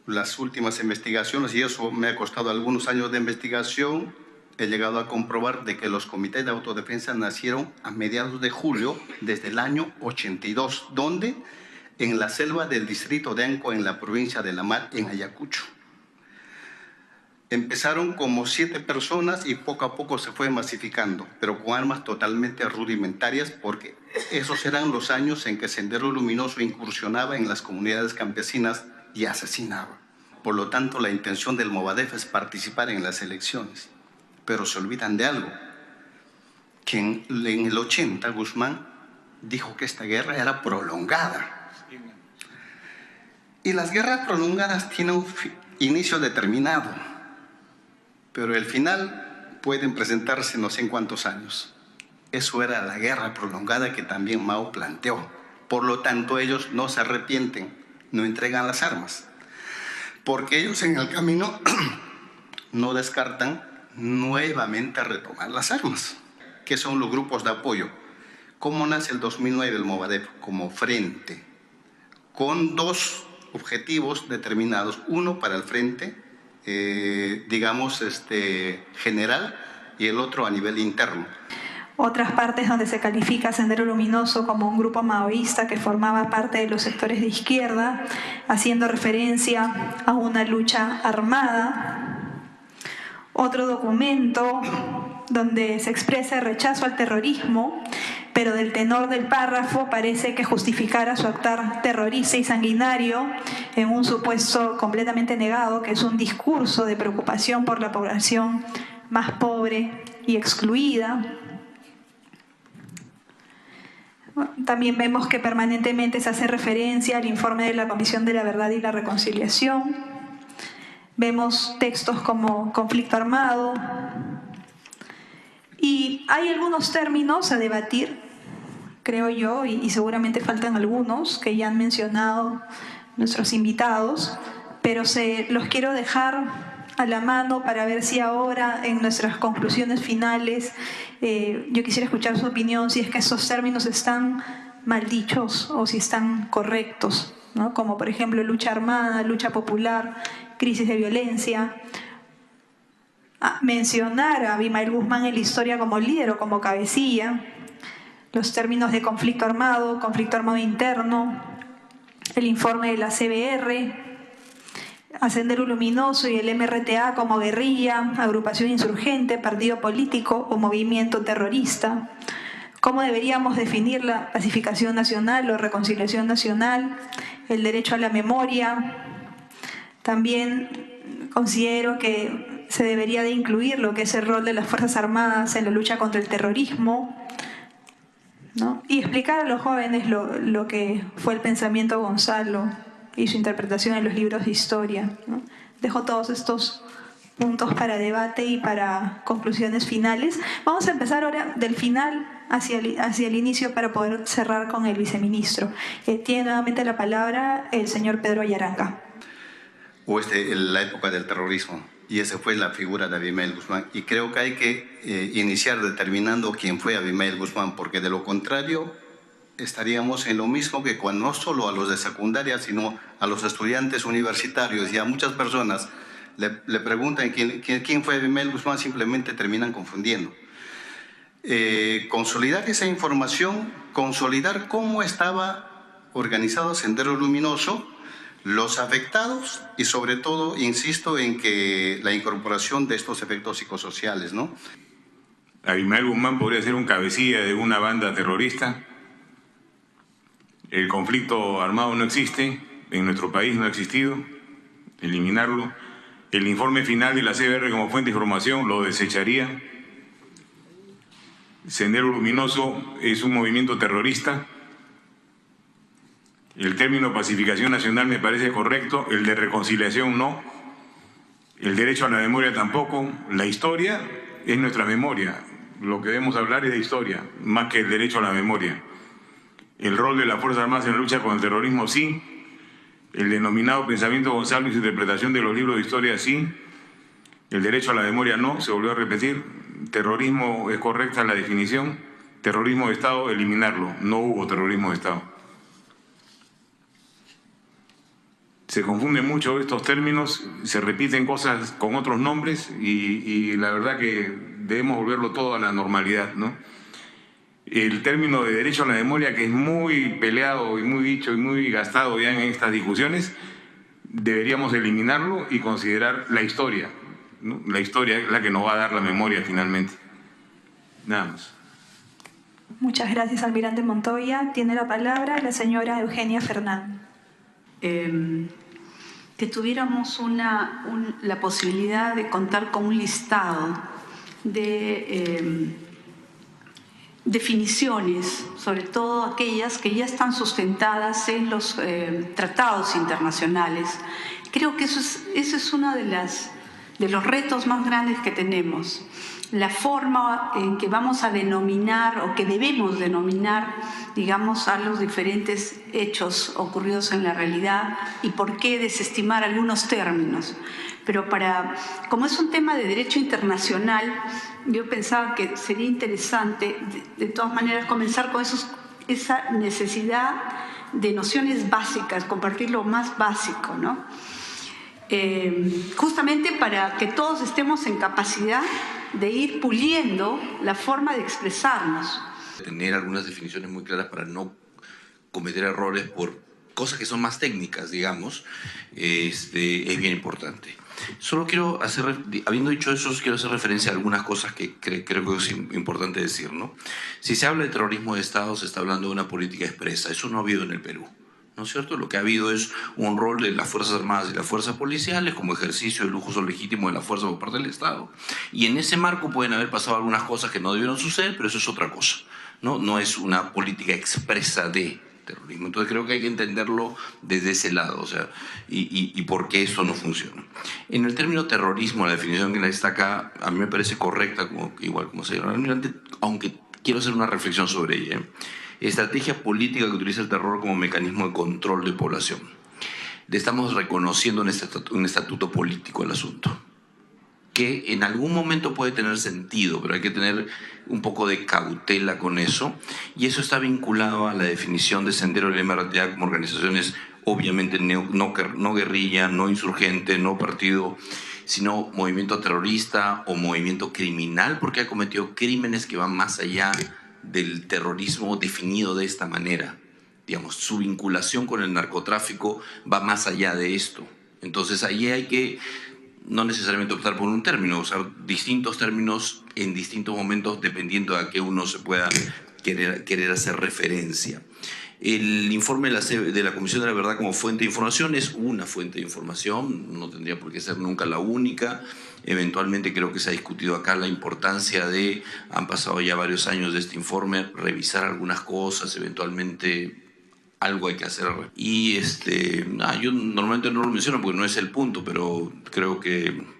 las últimas investigaciones, y eso me ha costado algunos años de investigación, he llegado a comprobar de que los comités de autodefensa nacieron a mediados de julio desde el año 82, donde en la selva del distrito de Anco, en la provincia de La Mar, en Ayacucho. Empezaron como 7 personas y poco a poco se fue masificando, pero con armas totalmente rudimentarias, porque esos eran los años en que Sendero Luminoso incursionaba en las comunidades campesinas y asesinaba. Por lo tanto, la intención del Movadef es participar en las elecciones. Pero se olvidan de algo, que en el 80 Guzmán dijo que esta guerra era prolongada. Y las guerras prolongadas tienen un inicio determinado, pero el final pueden presentarse no sé en cuántos años. Eso era la guerra prolongada que también Mao planteó. Por lo tanto, ellos no se arrepienten, no entregan las armas, porque ellos en el camino no descartan nuevamente retomar las armas, que son los grupos de apoyo. ¿Cómo nace el 2009 el Movadef? Como frente, con dos objetivos determinados, uno para el frente, digamos, general, y el otro a nivel interno. Otras partes donde se califica a Sendero Luminoso como un grupo maoísta que formaba parte de los sectores de izquierda, haciendo referencia a una lucha armada. Otro documento donde se expresa el rechazo al terrorismo, pero del tenor del párrafo parece que justificara su actuar terrorista y sanguinario en un supuesto completamente negado, que es un discurso de preocupación por la población más pobre y excluida. También vemos que permanentemente se hace referencia al informe de la Comisión de la Verdad y la Reconciliación. Vemos textos como conflicto armado. Y hay algunos términos a debatir, creo yo, y seguramente faltan algunos que ya han mencionado nuestros invitados, pero los quiero dejar a la mano para ver si ahora en nuestras conclusiones finales yo quisiera escuchar su opinión, si es que esos términos están mal dichos o si están correctos, ¿no? Como por ejemplo lucha armada, lucha popular, crisis de violencia. Mencionar a Abimael Guzmán en la historia como líder o como cabecilla, los términos de conflicto armado interno, el informe de la CBR, a Sendero Luminoso y el MRTA como guerrilla, agrupación insurgente, partido político o movimiento terrorista. ¿Cómo deberíamos definir la pacificación nacional o reconciliación nacional? El derecho a la memoria. También considero que se debería de incluir lo que es el rol de las Fuerzas Armadas en la lucha contra el terrorismo, ¿no? Y explicar a los jóvenes lo que fue el pensamiento Gonzalo y su interpretación en los libros de historia, ¿no? Dejo todos estos puntos para debate y para conclusiones finales. Vamos a empezar ahora del final hacia el inicio para poder cerrar con el viceministro. Tiene nuevamente la palabra el señor Pedro Ayaranga. O la época del terrorismo, y esa fue la figura de Abimael Guzmán. Y creo que hay que iniciar determinando quién fue Abimael Guzmán, porque de lo contrario estaríamos en lo mismo que cuando no solo a los de secundaria, sino a los estudiantes universitarios y a muchas personas le preguntan quién fue Abimael Guzmán, simplemente terminan confundiendo. Consolidar esa información, consolidar cómo estaba organizado Sendero Luminoso, los afectados y sobre todo, insisto, en que la incorporación de estos efectos psicosociales, ¿no? Abimael Guzmán podría ser un cabecilla de una banda terrorista. El conflicto armado no existe, en nuestro país no ha existido, eliminarlo. El informe final de la CBR como fuente de información lo desecharía. Sendero Luminoso es un movimiento terrorista. El término pacificación nacional me parece correcto, el de reconciliación no, el derecho a la memoria tampoco. La historia es nuestra memoria, lo que debemos hablar es de historia, más que el derecho a la memoria. El rol de las Fuerzas Armadas en la lucha contra el terrorismo sí, el denominado pensamiento Gonzalo y su interpretación de los libros de historia sí, el derecho a la memoria no, se volvió a repetir. Terrorismo es correcta la definición, terrorismo de Estado, eliminarlo, no hubo terrorismo de Estado. Se confunden mucho estos términos, se repiten cosas con otros nombres y la verdad que debemos volverlo todo a la normalidad, ¿no? El término de derecho a la memoria, que es muy peleado y muy dicho y muy gastado ya en estas discusiones, deberíamos eliminarlo y considerar la historia, ¿no? La historia es la que nos va a dar la memoria finalmente. Nada más. Muchas gracias, almirante Montoya. Tiene la palabra la señora Eugenia Fernán. Que tuviéramos la posibilidad de contar con un listado de definiciones, sobre todo aquellas que ya están sustentadas en los tratados internacionales. Creo que eso es una de las de los retos más grandes que tenemos, la forma en que vamos a denominar o que debemos denominar, digamos, a los diferentes hechos ocurridos en la realidad y por qué desestimar algunos términos. Pero como es un tema de derecho internacional, yo pensaba que sería interesante, de todas maneras, comenzar con esa necesidad de nociones básicas, compartir lo más básico, ¿no? Justamente para que todos estemos en capacidad de ir puliendo la forma de expresarnos. Tener algunas definiciones muy claras para no cometer errores por cosas que son más técnicas, digamos, es bien importante. Solo quiero habiendo dicho eso, quiero hacer referencia a algunas cosas que creo que es importante decir, ¿no? Si se habla de terrorismo de Estado, se está hablando de una política expresa. Eso no ha habido en el Perú, ¿no es cierto? Lo que ha habido es un rol de las Fuerzas Armadas y las Fuerzas Policiales como ejercicio del uso legítimo de la fuerza por parte del Estado. Y en ese marco pueden haber pasado algunas cosas que no debieron suceder, pero eso es otra cosa, ¿no? No es una política expresa de terrorismo. Entonces creo que hay que entenderlo desde ese lado, o sea, y por qué eso no funciona. En el término terrorismo, la definición que está acá, a mí me parece correcta, igual como señor almirante, aunque quiero hacer una reflexión sobre ella. Estrategia política que utiliza el terror como mecanismo de control de población. Le estamos reconociendo un estatuto político al asunto, que en algún momento puede tener sentido, pero hay que tener un poco de cautela con eso, y eso está vinculado a la definición de Sendero del MRTA como organizaciones obviamente no guerrilla, no insurgente, no partido, sino movimiento terrorista o movimiento criminal, porque ha cometido crímenes que van más allá del terrorismo definido de esta manera. Digamos, su vinculación con el narcotráfico va más allá de esto. Entonces ahí hay que no necesariamente optar por un término, usar distintos términos en distintos momentos dependiendo a qué uno se pueda querer hacer referencia. El informe de la Comisión de la Verdad como fuente de información es una fuente de información, no tendría por qué ser nunca la única. Eventualmente creo que se ha discutido acá la importancia de, han pasado ya varios años de este informe, revisar algunas cosas, eventualmente algo hay que hacer. Y yo normalmente no lo menciono porque no es el punto, pero creo que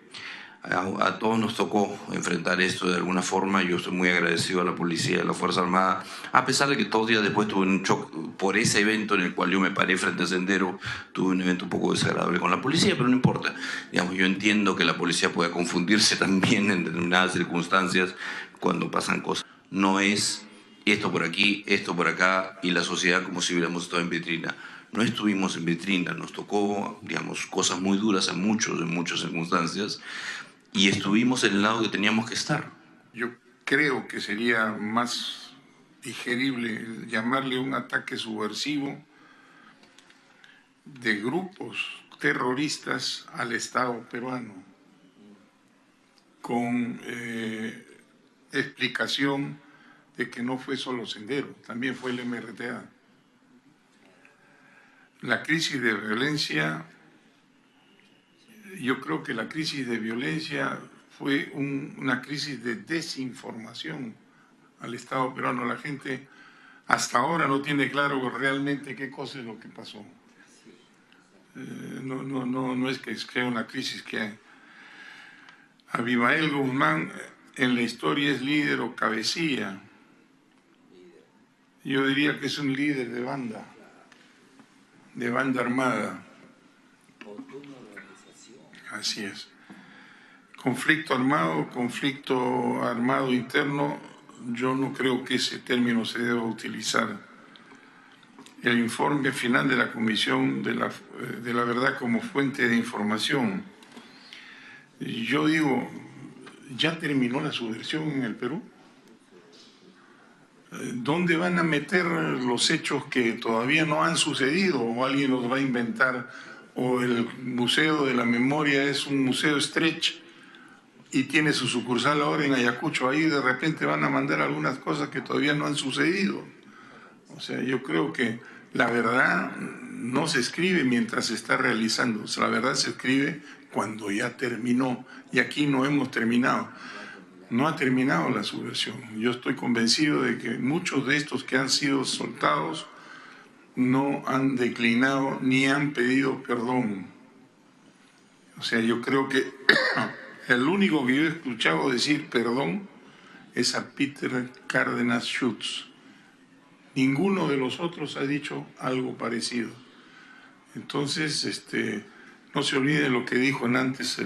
a todos nos tocó enfrentar esto de alguna forma. Yo estoy muy agradecido a la policía, a la Fuerza Armada, a pesar de que 2 días después tuve un shock por ese evento en el cual yo me paré frente a Sendero, tuve un evento un poco desagradable con la policía, pero no importa. Digamos, yo entiendo que la policía pueda confundirse también en determinadas circunstancias cuando pasan cosas. No es esto por aquí, esto por acá, y la sociedad como si hubiéramos estado en vitrina. No estuvimos en vitrina, nos tocó, digamos, cosas muy duras en muchas circunstancias, y estuvimos en el lado que teníamos que estar. Yo creo que sería más digerible llamarle un ataque subversivo de grupos terroristas al Estado peruano, con explicación de que no fue solo Sendero, también fue el MRTA. La crisis de violencia, yo creo que la crisis de violencia fue una crisis de desinformación al Estado peruano. La gente hasta ahora no tiene claro realmente qué cosa es lo que pasó. No es que sea una crisis que hay. Abimael Guzmán en la historia es líder o cabecilla. Yo diría que es un líder de banda armada. Así es. Conflicto armado interno, yo no creo que ese término se deba utilizar. El informe final de la Comisión de la Verdad como fuente de información. Yo digo, ¿ya terminó la subversión en el Perú? ¿Dónde van a meter los hechos que todavía no han sucedido o alguien los va a inventar? O el Museo de la Memoria es un museo stretch y tiene su sucursal ahora en Ayacucho, ahí de repente van a mandar algunas cosas que todavía no han sucedido. O sea, yo creo que la verdad no se escribe mientras se está realizando, o sea, la verdad se escribe cuando ya terminó, y aquí no hemos terminado. No ha terminado la subversión. Yo estoy convencido de que muchos de estos que han sido soltados no han declinado ni han pedido perdón. O sea, yo creo que El único que yo he escuchado decir perdón es a Peter Cárdenas Schutz. Ninguno de los otros ha dicho algo parecido. Entonces, no se olvide lo que dijo antes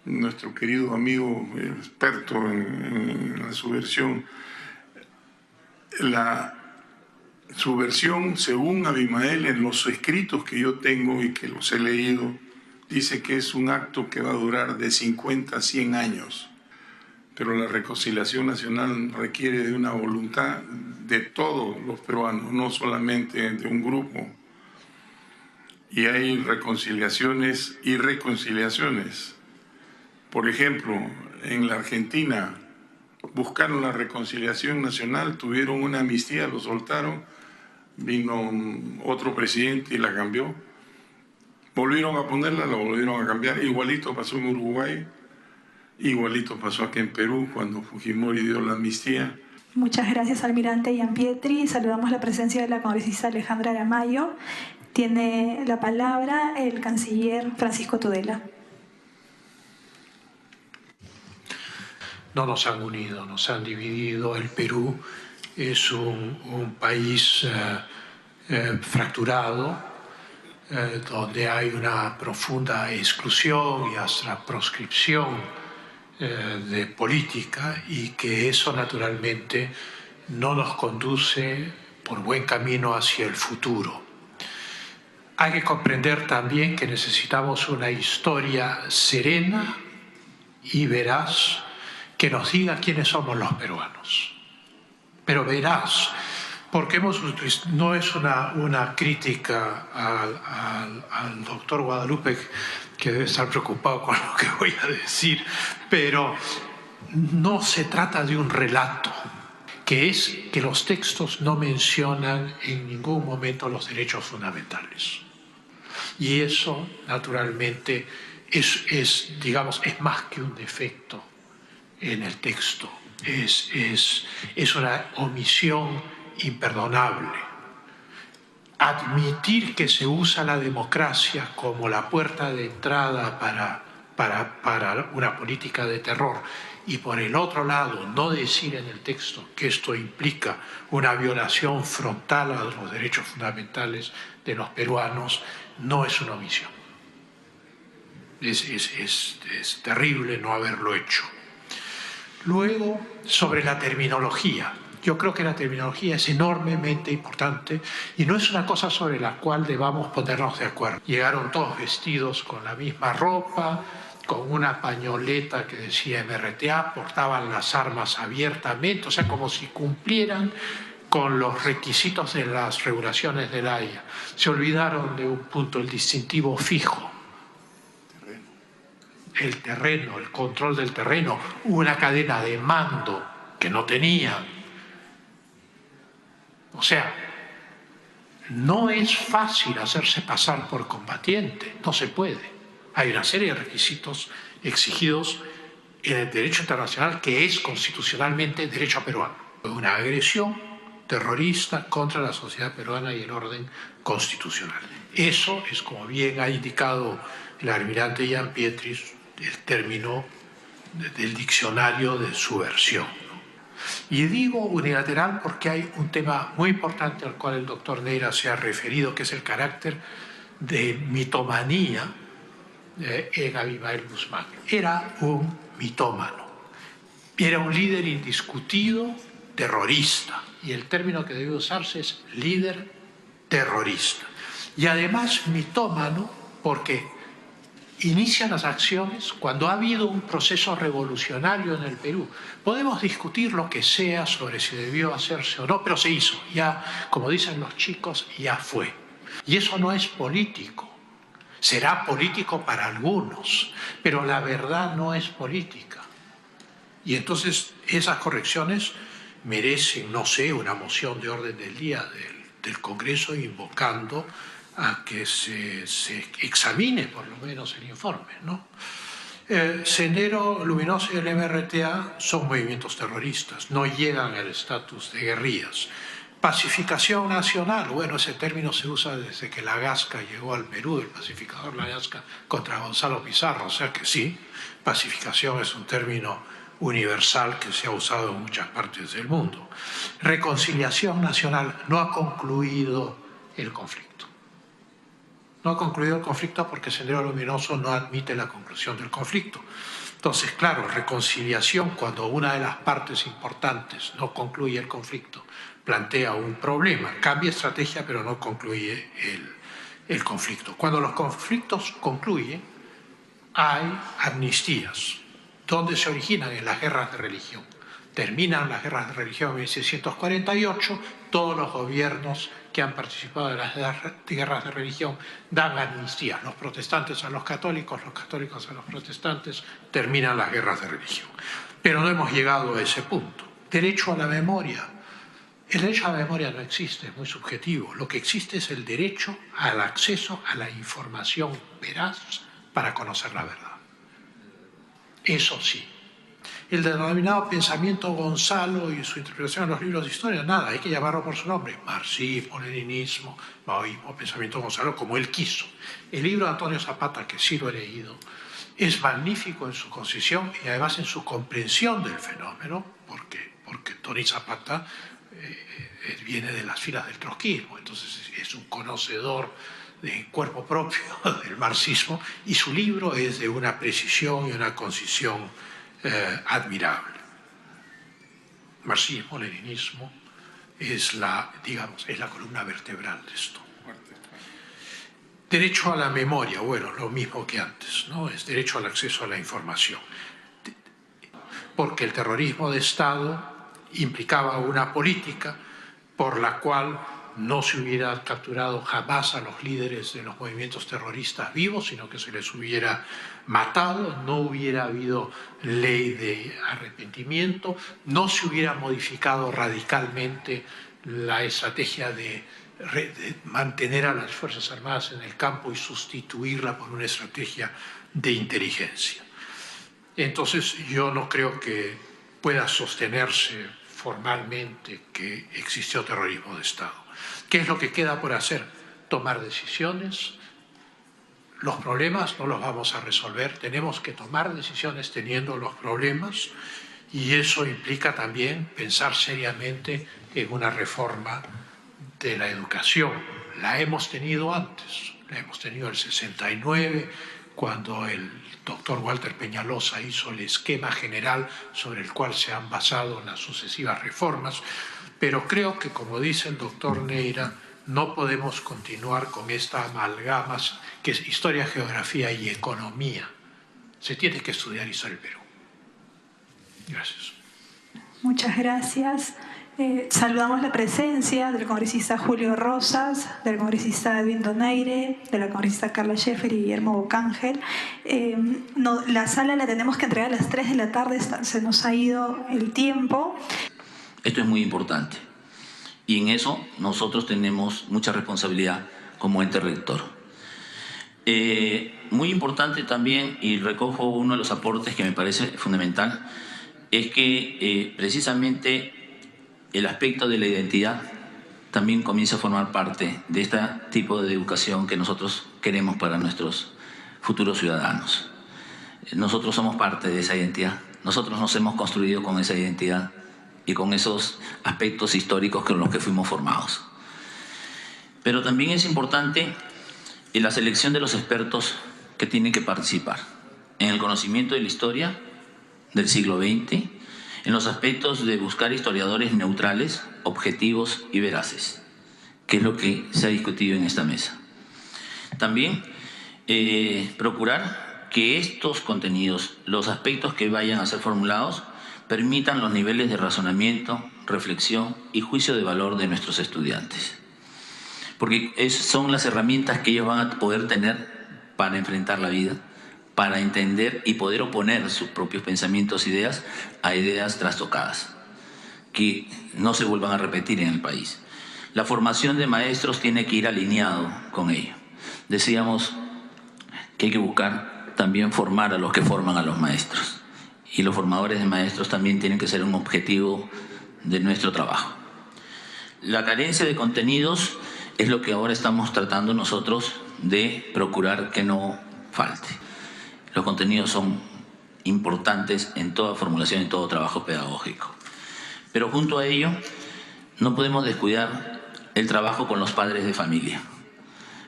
nuestro querido amigo experto en la subversión. La subversión, según Abimael, en los escritos que yo tengo y que los he leído, dice que es un acto que va a durar de 50 a 100 años. Pero la reconciliación nacional requiere de una voluntad de todos los peruanos, no solamente de un grupo. Y hay reconciliaciones y reconciliaciones. Por ejemplo, en la Argentina buscaron la reconciliación nacional, tuvieron una amnistía, lo soltaron, vino otro presidente y la cambió. Volvieron a ponerla, la volvieron a cambiar. Igualito pasó en Uruguay, igualito pasó aquí en Perú cuando Fujimori dio la amnistía. Muchas gracias, almirante Gianpietri. Saludamos la presencia de la congresista Alejandra Aramayo. Tiene la palabra el canciller Francisco Tudela. No nos han unido, nos han dividido. El Perú es un país fracturado, donde hay una profunda exclusión y hasta proscripción de política, y que eso naturalmente no nos conduce por buen camino hacia el futuro. Hay que comprender también que necesitamos una historia serena y veraz que nos diga quiénes somos los peruanos. Pero veraz, porque no es una crítica al doctor Guadalupe, que debe estar preocupado con lo que voy a decir, pero no se trata de un relato, que es que los textos no mencionan en ningún momento los derechos fundamentales. Y eso, naturalmente, es más que un defecto en el texto, es una omisión imperdonable. Admitir que se usa la democracia como la puerta de entrada para una política de terror, y por el otro lado no decir en el texto que esto implica una violación frontal a los derechos fundamentales de los peruanos, no es una omisión. Es terrible no haberlo hecho. Luego, sobre la terminología. Yo creo que la terminología es enormemente importante y no es una cosa sobre la cual debamos ponernos de acuerdo. Llegaron todos vestidos con la misma ropa, con una pañoleta que decía MRTA, portaban las armas abiertamente, o sea, como si cumplieran con los requisitos de las regulaciones de la Haya. Se olvidaron de un punto, el distintivo fijo. El terreno, el control del terreno, una cadena de mando que no tenían. O sea, no es fácil hacerse pasar por combatiente, no se puede. Hay una serie de requisitos exigidos en el derecho internacional que es constitucionalmente derecho peruano. Una agresión terrorista contra la sociedad peruana y el orden constitucional. Eso es, como bien ha indicado el almirante Gianpietri, el término del diccionario de subversión. Y digo unilateral porque hay un tema muy importante al cual el doctor Neira se ha referido, que es el carácter de mitomanía en Abimael Guzmán. Era un mitómano, era un líder indiscutido terrorista, y el término que debe usarse es líder terrorista. Y además mitómano porque inicia las acciones cuando ha habido un proceso revolucionario en el Perú. Podemos discutir lo que sea sobre si debió hacerse o no, pero se hizo. Ya, como dicen los chicos, ya fue. Y eso no es político. Será político para algunos, pero la verdad no es política. Y entonces esas correcciones merecen, no sé, una moción de orden del día del Congreso invocando a que se examine por lo menos el informe, ¿no? Sendero Luminoso y el MRTA son movimientos terroristas, no llegan al estatus de guerrillas, Pacificación nacional, bueno, ese término se usa desde que Lagasca llegó al Perú, el pacificador Lagasca contra Gonzalo Pizarro, o sea que sí, pacificación es un término universal que se ha usado en muchas partes del mundo. Reconciliación nacional, no ha concluido el conflicto. No ha concluido el conflicto porque Sendero Luminoso no admite la conclusión del conflicto. Entonces, claro, reconciliación cuando una de las partes importantes no concluye el conflicto, plantea un problema, cambia estrategia pero no concluye el conflicto. Cuando los conflictos concluyen, hay amnistías. ¿Dónde se originan? En las guerras de religión. Terminan las guerras de religión en 1648, todos los gobiernos que han participado de las guerras de religión dan amnistía, los protestantes a los católicos a los protestantes, terminan las guerras de religión. Pero no hemos llegado a ese punto. Derecho a la memoria. El derecho a la memoria no existe, es muy subjetivo. Lo que existe es el derecho al acceso a la información veraz para conocer la verdad. Eso sí. El denominado pensamiento Gonzalo y su interpretación en los libros de historia, nada, hay que llamarlo por su nombre. Marxismo, leninismo, maoísmo, pensamiento Gonzalo, como él quiso. El libro de Antonio Zapata, que sí lo he leído, es magnífico en su concisión y además en su comprensión del fenómeno, porque Tony Zapata viene de las filas del trotskismo, entonces es un conocedor de cuerpo propio del marxismo, y su libro es de una precisión y una concisión admirable. Marxismo, leninismo es la columna vertebral de esto. Derecho a la memoria, bueno, lo mismo que antes, ¿no? Es derecho al acceso a la información. Porque el terrorismo de Estado implicaba una política por la cual no se hubiera capturado jamás a los líderes de los movimientos terroristas vivos, sino que se les hubiera matado, no hubiera habido ley de arrepentimiento, no se hubiera modificado radicalmente la estrategia de mantener a las Fuerzas Armadas en el campo y sustituirla por una estrategia de inteligencia. Entonces yo no creo que pueda sostenerse formalmente que existió terrorismo de Estado. ¿Qué es lo que queda por hacer? Tomar decisiones. Los problemas no los vamos a resolver, tenemos que tomar decisiones teniendo los problemas, y eso implica también pensar seriamente en una reforma de la educación. La hemos tenido antes, la hemos tenido en el 69, cuando el doctor Walter Peñalosa hizo el esquema general sobre el cual se han basado las sucesivas reformas, pero creo que, como dice el doctor Neira, no podemos continuar con esta amalgama que es historia, geografía y economía. Se tiene que estudiar historia del Perú. Gracias. Muchas gracias. Saludamos la presencia del congresista Julio Rosas, del congresista Edwin Donaire, de la congresista Carla Scheffer y Guillermo Bocángel. La sala la tenemos que entregar a las 3 de la tarde, se nos ha ido el tiempo. Esto es muy importante y en eso nosotros tenemos mucha responsabilidad como ente rector. Muy importante también, y recojo uno de los aportes que me parece fundamental, es que precisamente el aspecto de la identidad también comienza a formar parte de este tipo de educación que nosotros queremos para nuestros futuros ciudadanos. Nosotros somos parte de esa identidad, nosotros nos hemos construido con esa identidad y con esos aspectos históricos con los que fuimos formados. Pero también es importante en la selección de los expertos que tienen que participar en el conocimiento de la historia del siglo XX, en los aspectos de buscar historiadores neutrales, objetivos y veraces, que es lo que se ha discutido en esta mesa. También procurar que estos contenidos, los aspectos que vayan a ser formulados, permitan los niveles de razonamiento, reflexión y juicio de valor de nuestros estudiantes. Porque son las herramientas que ellos van a poder tener para enfrentar la vida, para entender y poder oponer sus propios pensamientos e ideas a ideas trastocadas, que no se vuelvan a repetir en el país. La formación de maestros tiene que ir alineado con ello. Decíamos que hay que buscar también formar a los que forman a los maestros. Y los formadores de maestros también tienen que ser un objetivo de nuestro trabajo. La carencia de contenidos es lo que ahora estamos tratando nosotros de procurar que no falte. Los contenidos son importantes en toda formulación, en todo trabajo pedagógico. Pero junto a ello, no podemos descuidar el trabajo con los padres de familia.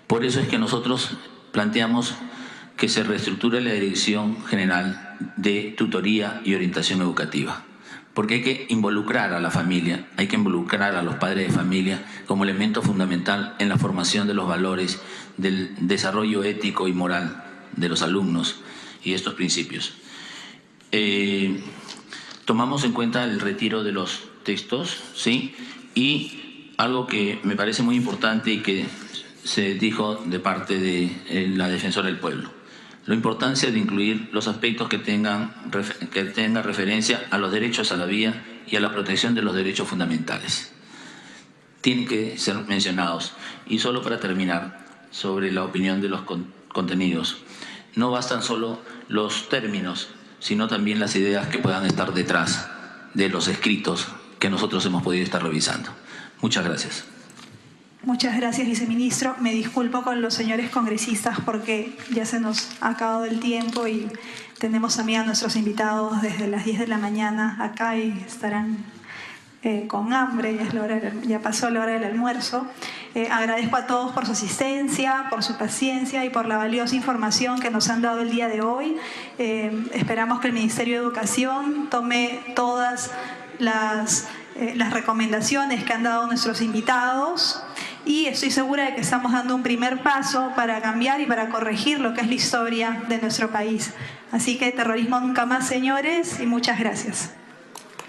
Por eso es que nosotros planteamos que se reestructure la Dirección General de Tutoría y Orientación Educativa. Porque hay que involucrar a la familia, hay que involucrar a los padres de familia como elemento fundamental en la formación de los valores, del desarrollo ético y moral de los alumnos y estos principios. Tomamos en cuenta el retiro de los textos, ¿sí? Y algo que me parece muy importante y que se dijo de parte de la Defensora del Pueblo: la importancia de incluir los aspectos que tengan referencia a los derechos a la vida y a la protección de los derechos fundamentales. Tienen que ser mencionados. Y solo para terminar, sobre la opinión de los contenidos, no bastan solo los términos, sino también las ideas que puedan estar detrás de los escritos que nosotros hemos podido estar revisando. Muchas gracias. Muchas gracias, viceministro. Me disculpo con los señores congresistas porque ya se nos ha acabado el tiempo y tenemos también a nuestros invitados desde las 10 de la mañana acá y estarán con hambre, ya pasó la hora del almuerzo. Agradezco a todos por su asistencia, por su paciencia y por la valiosa información que nos han dado el día de hoy. Esperamos que el Ministerio de Educación tome todas las recomendaciones que han dado nuestros invitados y estoy segura de que estamos dando un primer paso para cambiar y para corregir lo que es la historia de nuestro país. Así que terrorismo nunca más, señores, y muchas gracias.